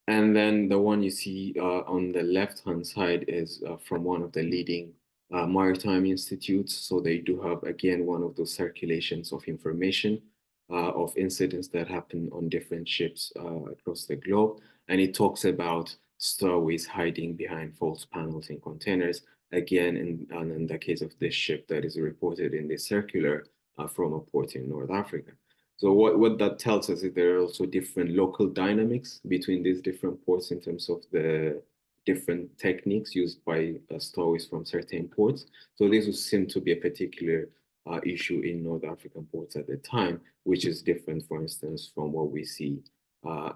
And then the one you see on the left-hand side is from one of the leading maritime institutes. So they do have, again, one of those circulations of information of incidents that happen on different ships across the globe. And it talks about stowaways hiding behind false panels in containers. Again, in the case of this ship that is reported in this circular from a port in North Africa. So what that tells us is there are also different local dynamics between these different ports in terms of the different techniques used by stowaways from certain ports. So this would seem to be a particular issue in North African ports at the time, which is different, for instance, from what we see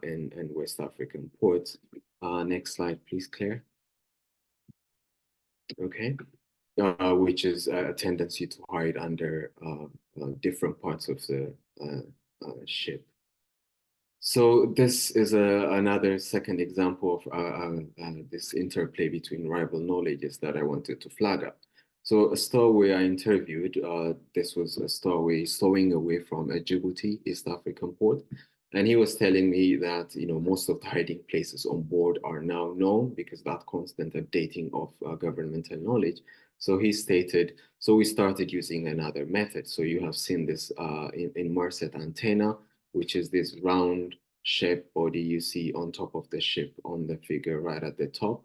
in West African ports. Next slide, please, Claire. Okay. Which is a tendency to hide under different parts of the ship. So this is another second example of this interplay between rival knowledges that I wanted to flag up. So a stowaway I interviewed, this was a stowaway stowing away from a Djibouti, East African port. And he was telling me that, most of the hiding places on board are now known because that constant updating of governmental knowledge. So he stated, so we started using another method. So you have seen this in Marset antenna, which is this round shaped body you see on top of the ship on the figure right at the top,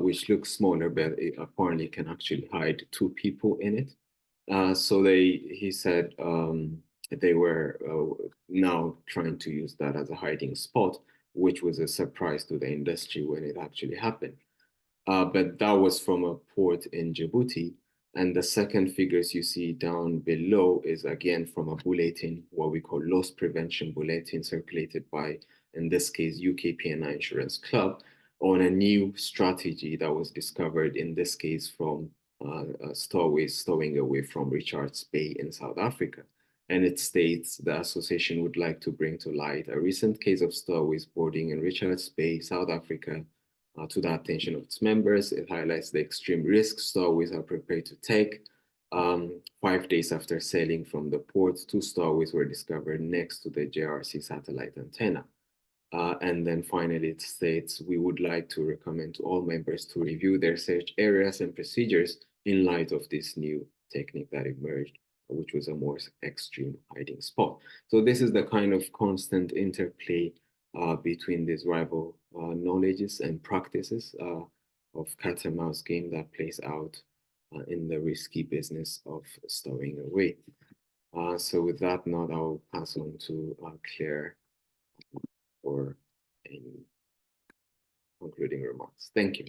which looks smaller, but it apparently can actually hide 2 people in it. So he said they were now trying to use that as a hiding spot, which was a surprise to the industry when it actually happened. But that was from a port in Djibouti. And the second figures you see down below is again from a bulletin, what we call loss prevention bulletin, circulated by, in this case, UK P&I Insurance Club, on a new strategy that was discovered, in this case, from stowaways stowing away from Richards Bay in South Africa. And it states the association would like to bring to light a recent case of stowaways boarding in Richards Bay, South Africa, to the attention of its members. It highlights the extreme risks stowaways are prepared to take. 5 days after sailing from the port, 2 stowaways were discovered next to the JRC satellite antenna. And then finally, it states, we would like to recommend to all members to review their search areas and procedures in light of this new technique that emerged, which was a more extreme hiding spot. So this is the kind of constant interplay between these rival knowledges and practices of cat and mouse game that plays out in the risky business of stowing away. So with that note, I'll pass on to Claire for any concluding remarks. Thank you.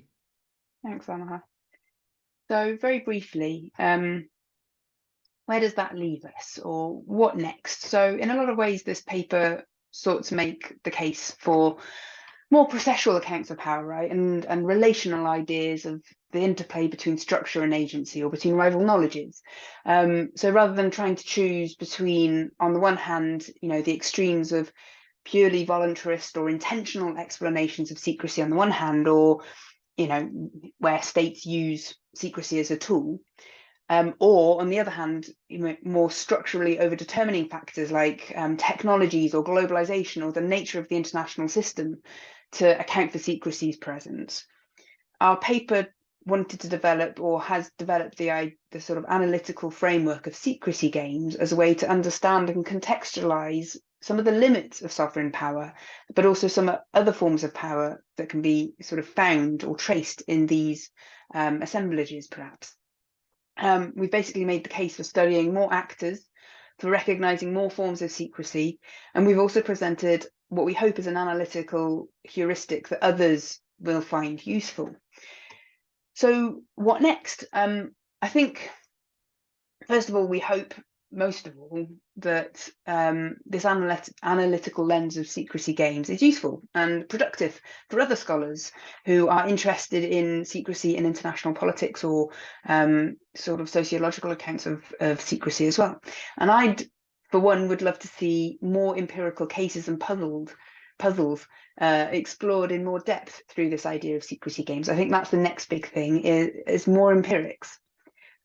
Thanks, Amaha. So very briefly, where does that leave us, or what next? So in a lot of ways, this paper sought to make the case for more processual accounts of power, right, and relational ideas of the interplay between structure and agency, or between rival knowledges. So rather than trying to choose between, on the one hand, the extremes of purely voluntarist or intentional explanations of secrecy on the one hand, or where states use secrecy as a tool, or on the other hand, more structurally overdetermining factors like technologies or globalization or the nature of the international system to account for secrecy's presence. Our paper wanted to develop, or has developed, the sort of analytical framework of secrecy games as a way to understand and contextualize some of the limits of sovereign power, but also some other forms of power that can be sort of found or traced in these assemblages, perhaps. We've basically made the case for studying more actors, for recognising more forms of secrecy, and we've also presented what we hope is an analytical heuristic that others will find useful. So what next? I think, first of all, we hope most of all that this analytical lens of secrecy games is useful and productive for other scholars who are interested in secrecy in international politics, or sort of sociological accounts of secrecy as well. And I'd, for one, would love to see more empirical cases and puzzles explored in more depth through this idea of secrecy games. I think that's the next big thing, is more empirics.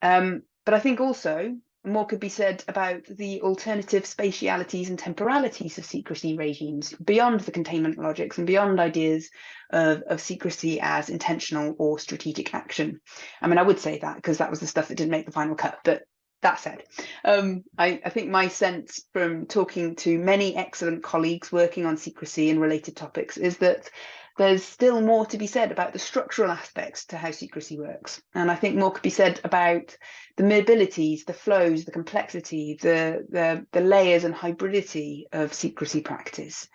But I think also more could be said about the alternative spatialities and temporalities of secrecy regimes beyond the containment logics and beyond ideas of secrecy as intentional or strategic action. I mean, I would say that because that was the stuff that didn't make the final cut, but that said, I think my sense from talking to many excellent colleagues working on secrecy and related topics is that there's still more to be said about the structural aspects to how secrecy works. And I think more could be said about the mobilities, the flows, the complexity, the layers and hybridity of secrecy practices.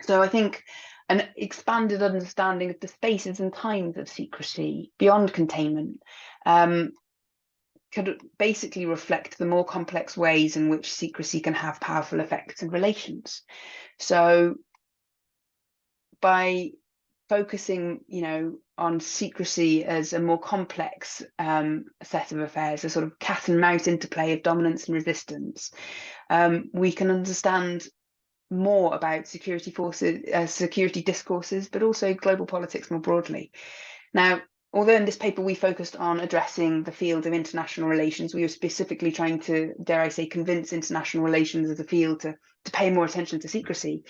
So I think an expanded understanding of the spaces and times of secrecy beyond containment could basically reflect the more complex ways in which secrecy can have powerful effects and relations. So by focusing, on secrecy as a more complex set of affairs, a sort of cat and mouse interplay of dominance and resistance, we can understand more about security forces, security discourses, but also global politics more broadly. Now, although in this paper we focused on addressing the field of international relations, we were specifically trying to, dare I say, convince international relations as a field to pay more attention to secrecy.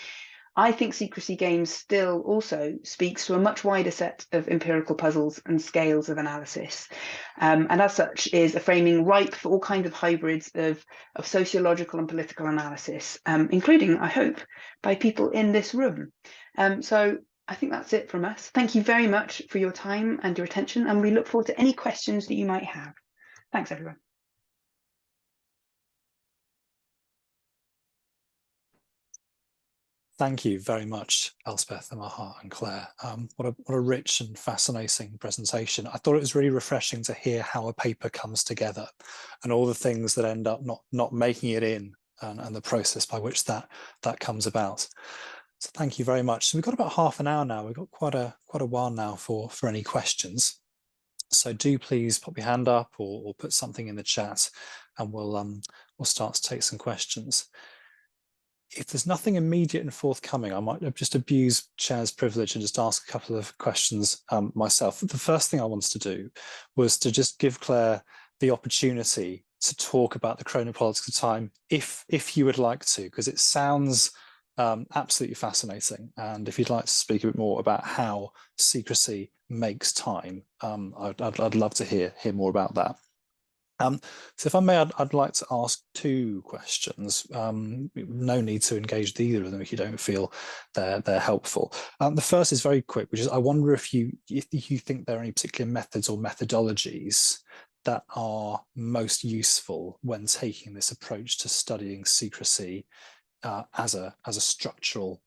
I think secrecy games still also speaks to a much wider set of empirical puzzles and scales of analysis, and as such is a framing ripe for all kinds of hybrids of sociological and political analysis, including, I hope, by people in this room. So I think that's it from us. Thank you very much for your time and your attention, and we look forward to any questions that you might have. Thanks, everyone. Thank you very much, Elspeth, Amaha and Claire. What a rich and fascinating presentation. I thought it was really refreshing to hear how a paper comes together and all the things that end up not making it in, and the process by which that comes about. So thank you very much. So we've got about half an hour now. We've got quite a while now for any questions. So do please pop your hand up or put something in the chat, and we'll start to take some questions. If there's nothing immediate and forthcoming, I might just abuse Chair's privilege and just ask a couple of questions myself. The first thing I wanted to do was to just give Claire the opportunity to talk about the chronopolitics of time, if you would like to, because it sounds absolutely fascinating. And if you'd like to speak a bit more about how secrecy makes time, I'd love to hear more about that. So if I may, I'd like to ask two questions. No need to engage with either of them if you don't feel they're helpful. The first is very quick, which is I wonder if you think there are any particular methods or methodologies that are most useful when taking this approach to studying secrecy as a structural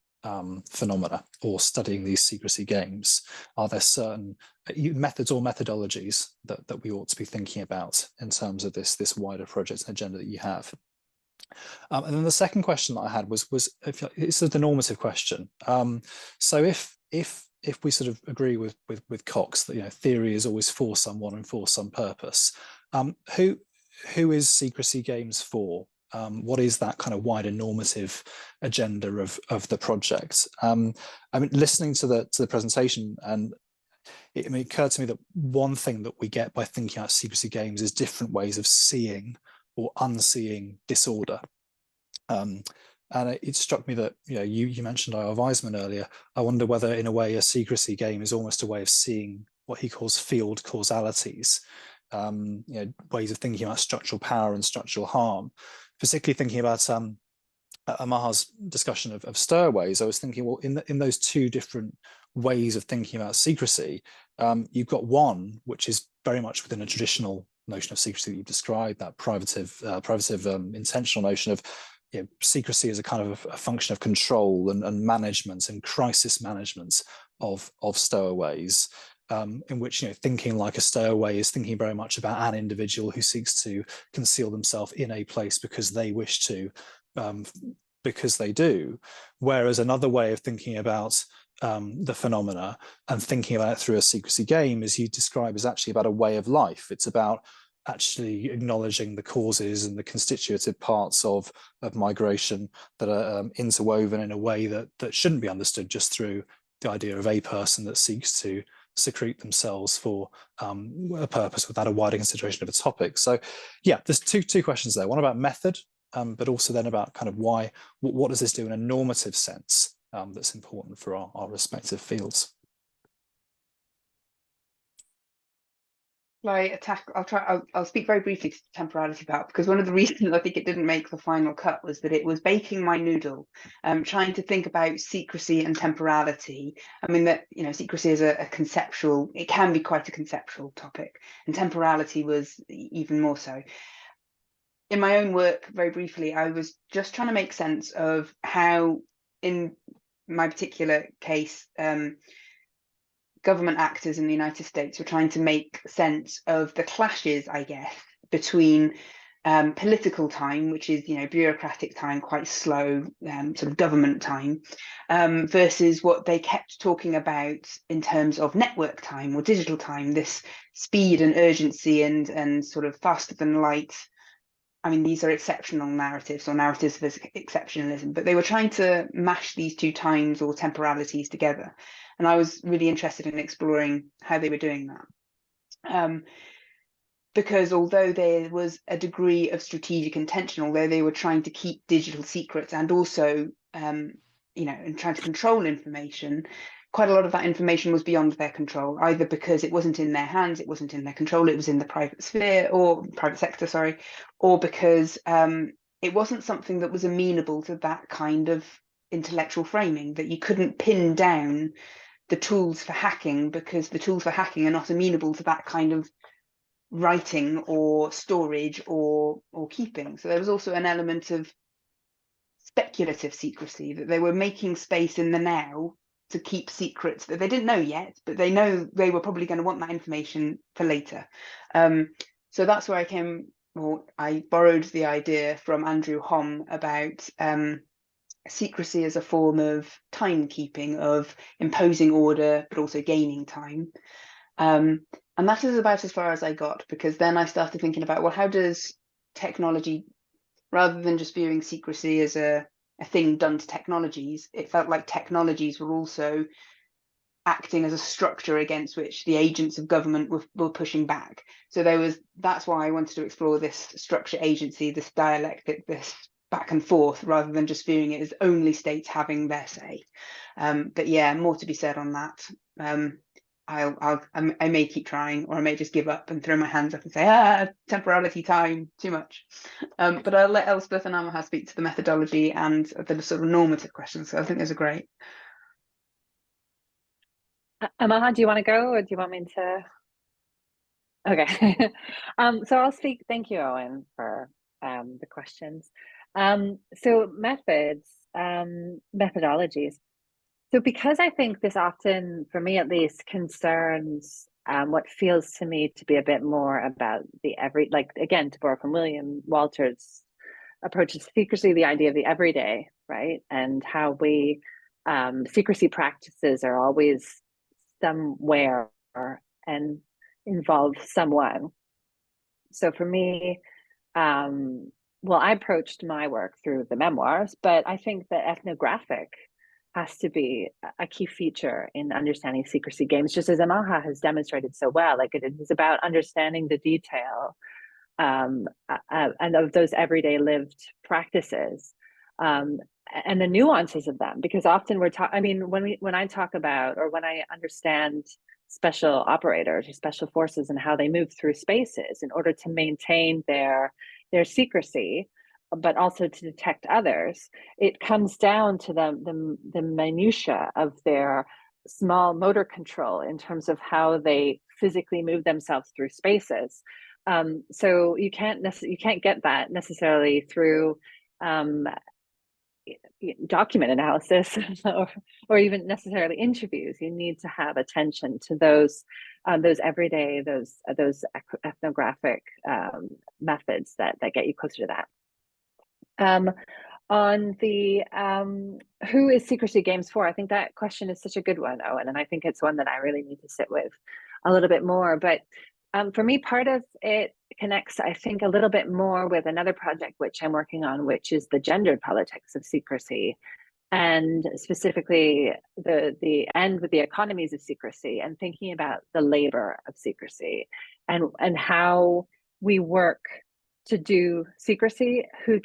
phenomena, or studying these secrecy games. Are there certain methods or methodologies that we ought to be thinking about in terms of this wider project and agenda that you have? And then the second question that I had was it's the normative question. So if we sort of agree with Cox that theory is always for someone and for some purpose, who is secrecy games for? What is that kind of wider normative agenda of the project? I mean, listening to the presentation, and it occurred to me that one thing that we get by thinking about secrecy games is different ways of seeing or unseeing disorder. And it struck me that you mentioned I.R. Weizmann earlier. I wonder whether, in a way, a secrecy game is almost a way of seeing what he calls field causalities, ways of thinking about structural power and structural harm. Particularly thinking about Amaha's discussion of stirways, I was thinking, well, in those two different ways of thinking about secrecy. You've got one which is very much within a traditional notion of secrecy that you described, that privative intentional notion of, you know, secrecy as a kind of a function of control and management and crisis management of stowaways, in which, you know, thinking like a stowaway is thinking very much about an individual who seeks to conceal themselves in a place because they wish to, because they do. Whereas another way of thinking about the phenomena and thinking about it through a secrecy game, as you describe, is actually about a way of life. It's about actually acknowledging the causes and the constitutive parts of migration that are interwoven in a way that shouldn't be understood just through the idea of a person that seeks to secrete themselves for a purpose without a wider consideration of a topic. So yeah, there's two questions there. One about method, but also then about kind of why, what does this do in a normative sense that's important for our respective fields. I'll speak very briefly to temporality part, because one of the reasons I think it didn't make the final cut was that it was baking my noodle, trying to think about secrecy and temporality. I mean, that, you know, secrecy is a conceptual, it can be quite a conceptual topic, and temporality was even more so. In my own work, very briefly, I was just trying to make sense of how, in my particular case, government actors in the United States were trying to make sense of the clashes, I guess, between political time, which is, you know, bureaucratic time, quite slow, sort of government time, versus what they kept talking about in terms of network time or digital time, this speed and urgency and sort of faster than light. I mean, these are exceptional narratives or narratives of exceptionalism, but they were trying to mash these two times or temporalities together. And I was really interested in exploring how they were doing that. Because although there was a degree of strategic intention, although they were trying to keep digital secrets and also, you know, and trying to control information, quite a lot of that information was beyond their control, either because it wasn't in their hands, it wasn't in their control, it was in the private sphere or private sector, sorry, or because it wasn't something that was amenable to that kind of intellectual framing, that you couldn't pin down the tools for hacking because the tools for hacking are not amenable to that kind of writing or storage or keeping. So there was also an element of speculative secrecy, that they were making space in the now to keep secrets that they didn't know yet, but they know they were probably going to want that information for later. So that's where I borrowed the idea from Andrew Homm about secrecy as a form of timekeeping, of imposing order, but also gaining time. And that is about as far as I got, because then I started thinking about, well, how does technology, rather than just viewing secrecy as a thing done to technologies, it felt like technologies were also acting as a structure against which the agents of government were pushing back. So that's why I wanted to explore this structure agency, this dialectic, this back and forth, rather than just viewing it as only states having their say. But yeah, more to be said on that. I may keep trying, or I may just give up and throw my hands up and say, temporality time, too much. But I'll let Elspeth and Amaha speak to the methodology and the sort of normative questions. So I think those are great. Amaha, do you want to go, or do you want me to? Okay. So I'll speak. Thank you, Owen, for the questions. So methods, methodologies. So because I think this often, for me at least, concerns what feels to me to be a bit more about the like, again, to borrow from William Walter's approach to secrecy, the idea of the everyday, right? And how we, secrecy practices are always somewhere and involve someone. So for me, well, I approached my work through the memoirs, but I think that ethnographic has to be a key feature in understanding secrecy games, just as Amaha has demonstrated so well. Like, it is about understanding the detail and of those everyday lived practices, and the nuances of them. Because often when I talk about, or when I understand special operators or special forces and how they move through spaces in order to maintain their secrecy, but also to detect others, it comes down to the minutiae of their small motor control in terms of how they physically move themselves through spaces. So you can't get that necessarily through document analysis or even necessarily interviews. You need to have attention to those everyday, those ethnographic methods that get you closer to that. On the who is Secrecy Games for? I think that question is such a good one, Owen, and I think it's one that I really need to sit with a little bit more. But for me, part of it connects, I think, a little bit more with another project which I'm working on, which is the gendered politics of secrecy, and specifically the end with the economies of secrecy, and thinking about the labor of secrecy, and how we work to do secrecy, who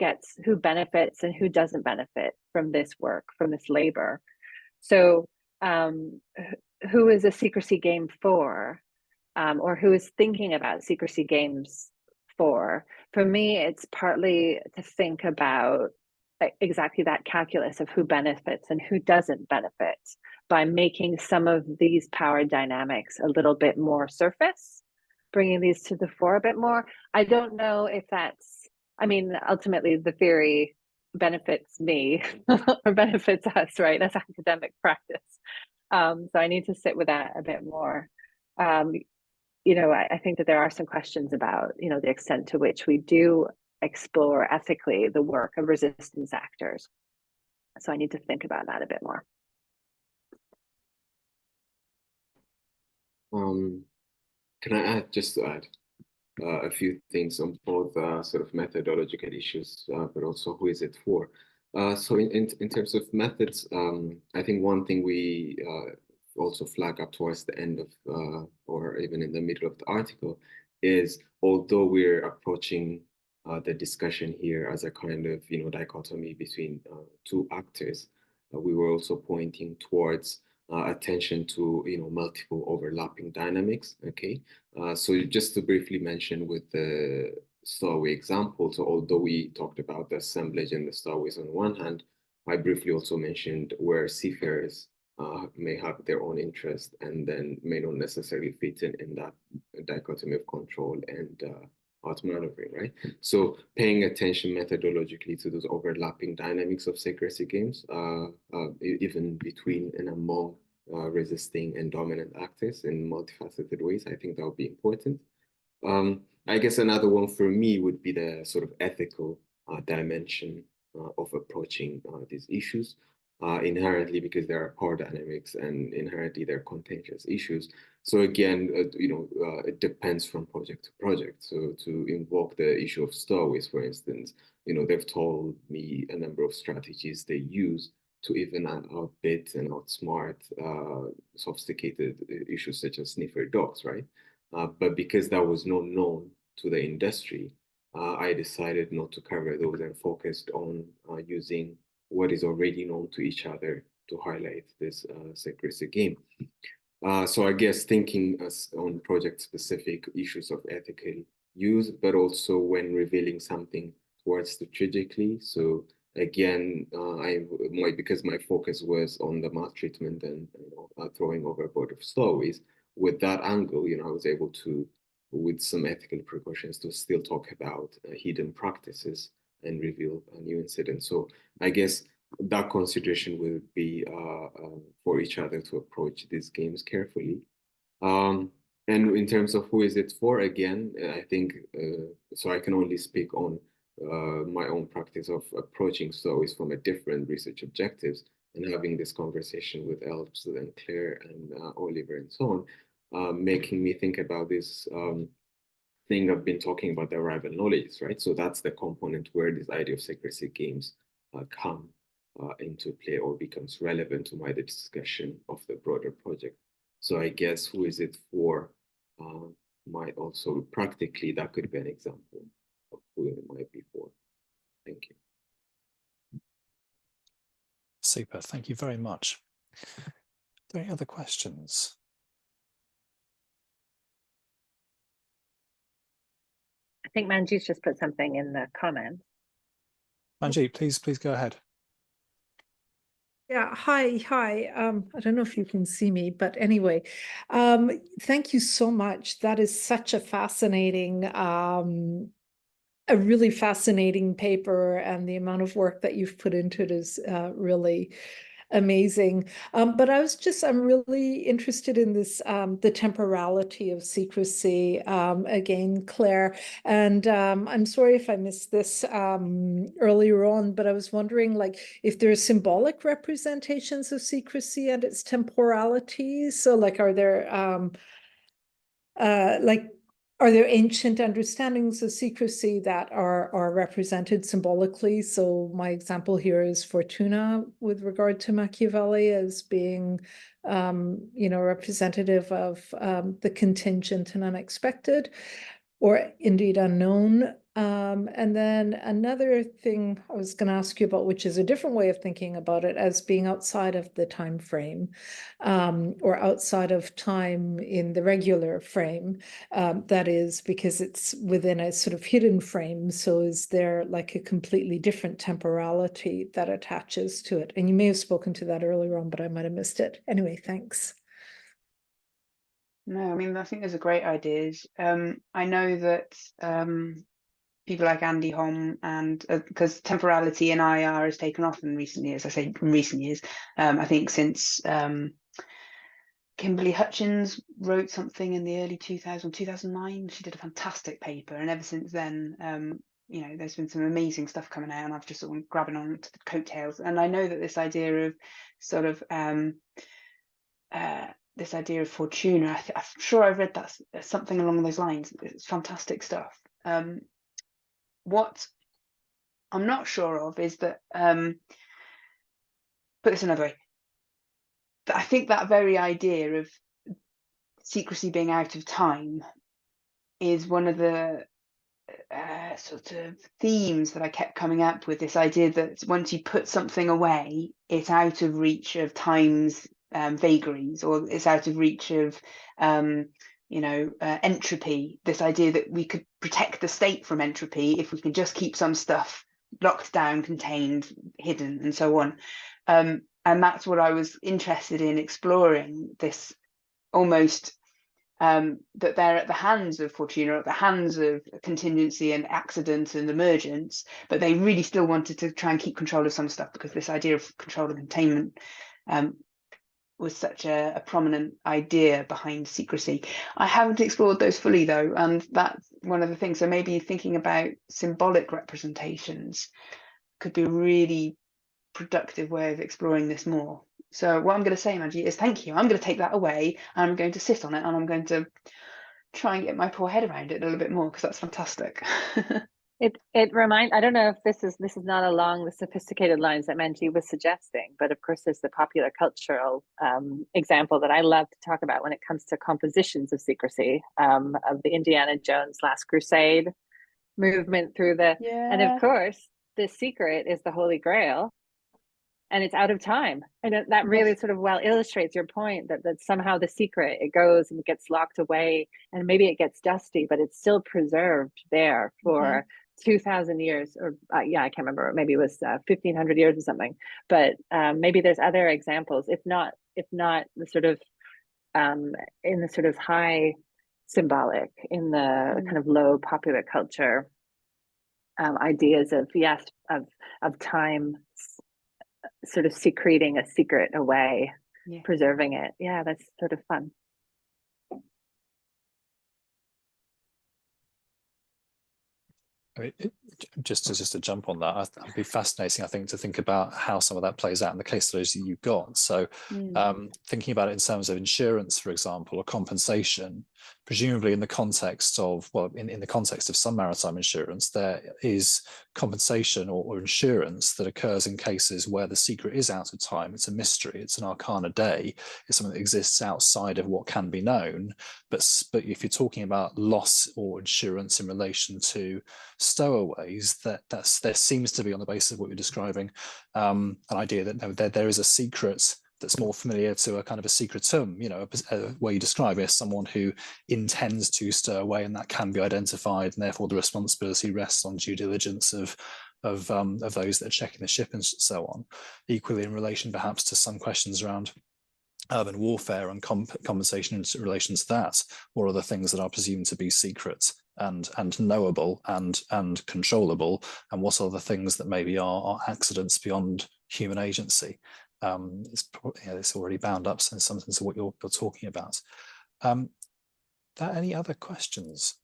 benefits and who doesn't benefit from this work, from this labor. So who is a secrecy game for? Or who is thinking about secrecy games for? For me, it's partly to think about exactly that calculus of who benefits and who doesn't benefit by making some of these power dynamics a little bit more surface, bringing these to the fore a bit more. I don't know if that's, I mean, ultimately the theory benefits me or benefits us, right, as academic practice. So I need to sit with that a bit more. You know, I think that there are some questions about, you know, the extent to which we do explore ethically the work of resistance actors. So I need to think about that a bit more. Can I add, just to add a few things on both sort of methodological issues, but also who is it for? So in terms of methods, I think one thing we also flag up towards the end of, or even in the middle of the article, is although we're approaching the discussion here as a kind of, you know, dichotomy between two actors, we were also pointing towards attention to, you know, multiple overlapping dynamics. Okay, so just to briefly mention with the stowaway example, so although we talked about the assemblage and the stowaways on one hand, I briefly also mentioned where seafarers may have their own interest and then may not necessarily fit in that dichotomy of control and outmaneuvering, right? So paying attention methodologically to those overlapping dynamics of secrecy games, even between and among resisting and dominant actors in multifaceted ways, I think that would be important. I guess another one for me would be the sort of ethical dimension of approaching these issues. Inherently, because there are power dynamics and inherently they're contentious issues. So again, you know, it depends from project to project. So to invoke the issue of stowaways, for instance, you know, they've told me a number of strategies they use to even outbid and outsmart sophisticated issues such as sniffer dogs, right? But because that was not known to the industry, I decided not to cover those and focused on using what is already known to each other to highlight this secrecy game. So I guess thinking on project-specific issues of ethical use, but also when revealing something towards strategically. So again, because my focus was on the maltreatment and, you know, throwing overboard of stowaways, with that angle, you know, I was able to, with some ethical precautions, to still talk about hidden practices and reveal a new incident. So I guess that consideration will be for each other to approach these games carefully. And in terms of who is it for, again, I think, so I can only speak on my own practice of approaching stories from a different research objectives and having this conversation with Elspeth and Claire and Oliver and so on, making me think about this thing I've been talking about, the arrival knowledge, right? So that's the component where this idea of secrecy games come into play or becomes relevant to my discussion of the broader project. So I guess who is it for might also practically, that could be an example of who it might be for. Thank you. Super, thank you very much. Are there any other questions? I think Manju's just put something in the comments. Manjeet, please go ahead. Yeah, hi. I don't know if you can see me, but anyway, thank you so much. That is such a fascinating, a really fascinating paper, and the amount of work that you've put into it is really amazing. But I'm really interested in this, the temporality of secrecy, again, Claire. And I'm sorry if I missed this earlier on, but I was wondering, like, if there are symbolic representations of secrecy and its temporality. So, like, like, are there ancient understandings of secrecy that are represented symbolically? So my example here is Fortuna with regard to Machiavelli as being, representative of the contingent and unexpected, or indeed unknown. And then another thing I was going to ask you about, which is a different way of thinking about it, as being outside of the time frame, or outside of time in the regular frame. That is because it's within a sort of hidden frame. So is there like a completely different temporality that attaches to it? And you may have spoken to that earlier on, but I might have missed it. Anyway, thanks. No, I mean, I think those are great ideas. I know that people like Andy Holm, and because temporality in IR has taken off in recent years, I say in recent years, I think since Kimberly Hutchins wrote something in the early 2009, she did a fantastic paper, and ever since then, there's been some amazing stuff coming out, and I've just sort of grabbing on to the coattails. And I know that this idea of sort of this idea of Fortuna, I'm sure I've read that something along those lines. It's fantastic stuff. What I'm not sure of is that, put this another way, I think that very idea of secrecy being out of time is one of the sort of themes that I kept coming up with, this idea that once you put something away, it's out of reach of time's vagaries, or it's out of reach of entropy. This idea that we could protect the state from entropy if we can just keep some stuff locked down, contained, hidden, and so on. And that's what I was interested in exploring, this almost that they're at the hands of Fortuna, at the hands of contingency and accident and emergence, but they really still wanted to try and keep control of some stuff, because this idea of control and containment was such a prominent idea behind secrecy. I haven't explored those fully though, and that's one of the things. So maybe thinking about symbolic representations could be a really productive way of exploring this more. So what I'm going to say, Maggie, is thank you. I'm going to take that away, and I'm going to sit on it, and I'm going to try and get my poor head around it a little bit more, because that's fantastic. It reminds, I don't know if this is not along the sophisticated lines that Manji was suggesting, but of course there's the popular cultural example that I love to talk about when it comes to compositions of secrecy, of the Indiana Jones Last Crusade movement through the, and of course the secret is the Holy Grail, and it's out of time. And that really sort of well illustrates your point that somehow the secret, it goes and it gets locked away, and maybe it gets dusty, but it's still preserved there for 2,000 years, or I can't remember, maybe it was 1,500 years or something. But maybe there's other examples, if not the sort of in the sort of high symbolic, in the kind of low popular culture ideas of time sort of secreting a secret away, preserving it. Yeah, that's sort of fun. I mean, just to jump on that, it'd be fascinating, I think, to think about how some of that plays out in the case studies that you've got. So thinking about it in terms of insurance, for example, or compensation, presumably in the context of, well, in the context of some maritime insurance, there is compensation or insurance that occurs in cases where the secret is out of time. It's a mystery, it's an arcana day, it's something that exists outside of what can be known. But if you're talking about loss or insurance in relation to stowaways, there seems to be, on the basis of what you're describing, an idea that there is a secret that's more familiar to a kind of a secretum, where you describe it as someone who intends to stow away, and that can be identified, and therefore the responsibility rests on due diligence of of those that are checking the ship and so on. Equally, in relation perhaps to some questions around urban warfare and compensation in relation to that, what are the things that are presumed to be secret and knowable and controllable, and what are the things that maybe are accidents beyond human agency? It's already bound up in some sense of what you're talking about. Any other questions?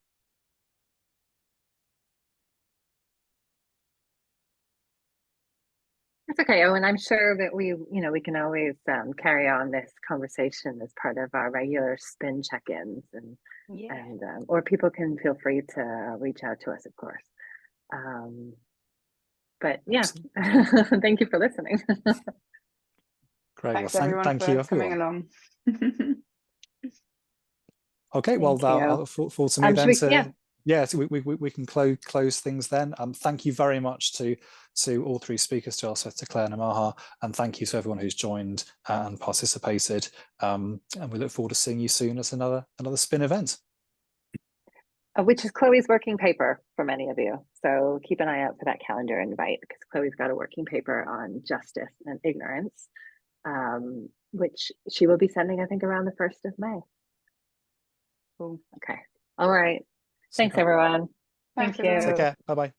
It's okay. Oh, and I'm sure that we can always carry on this conversation as part of our regular spin check-ins, and or people can feel free to reach out to us, of course. But yeah, thank you for listening. Great. Thanks Well, everyone thank for you, coming everyone. along. Okay, well, I'll fall to me then to so we can close things then. Thank you very much to all three speakers, to Elspeth, to Clare and Amaha, and thank you to everyone who's joined and participated. And we look forward to seeing you soon at another spin event. Which is Chloe's working paper for many of you. So keep an eye out for that calendar invite, because Chloe's got a working paper on justice and ignorance, which she will be sending, I think, around the 1st of May. Cool. Okay. All right. Thanks, Super. everyone. Thanks, Thank you. everyone. Take care. Bye-bye.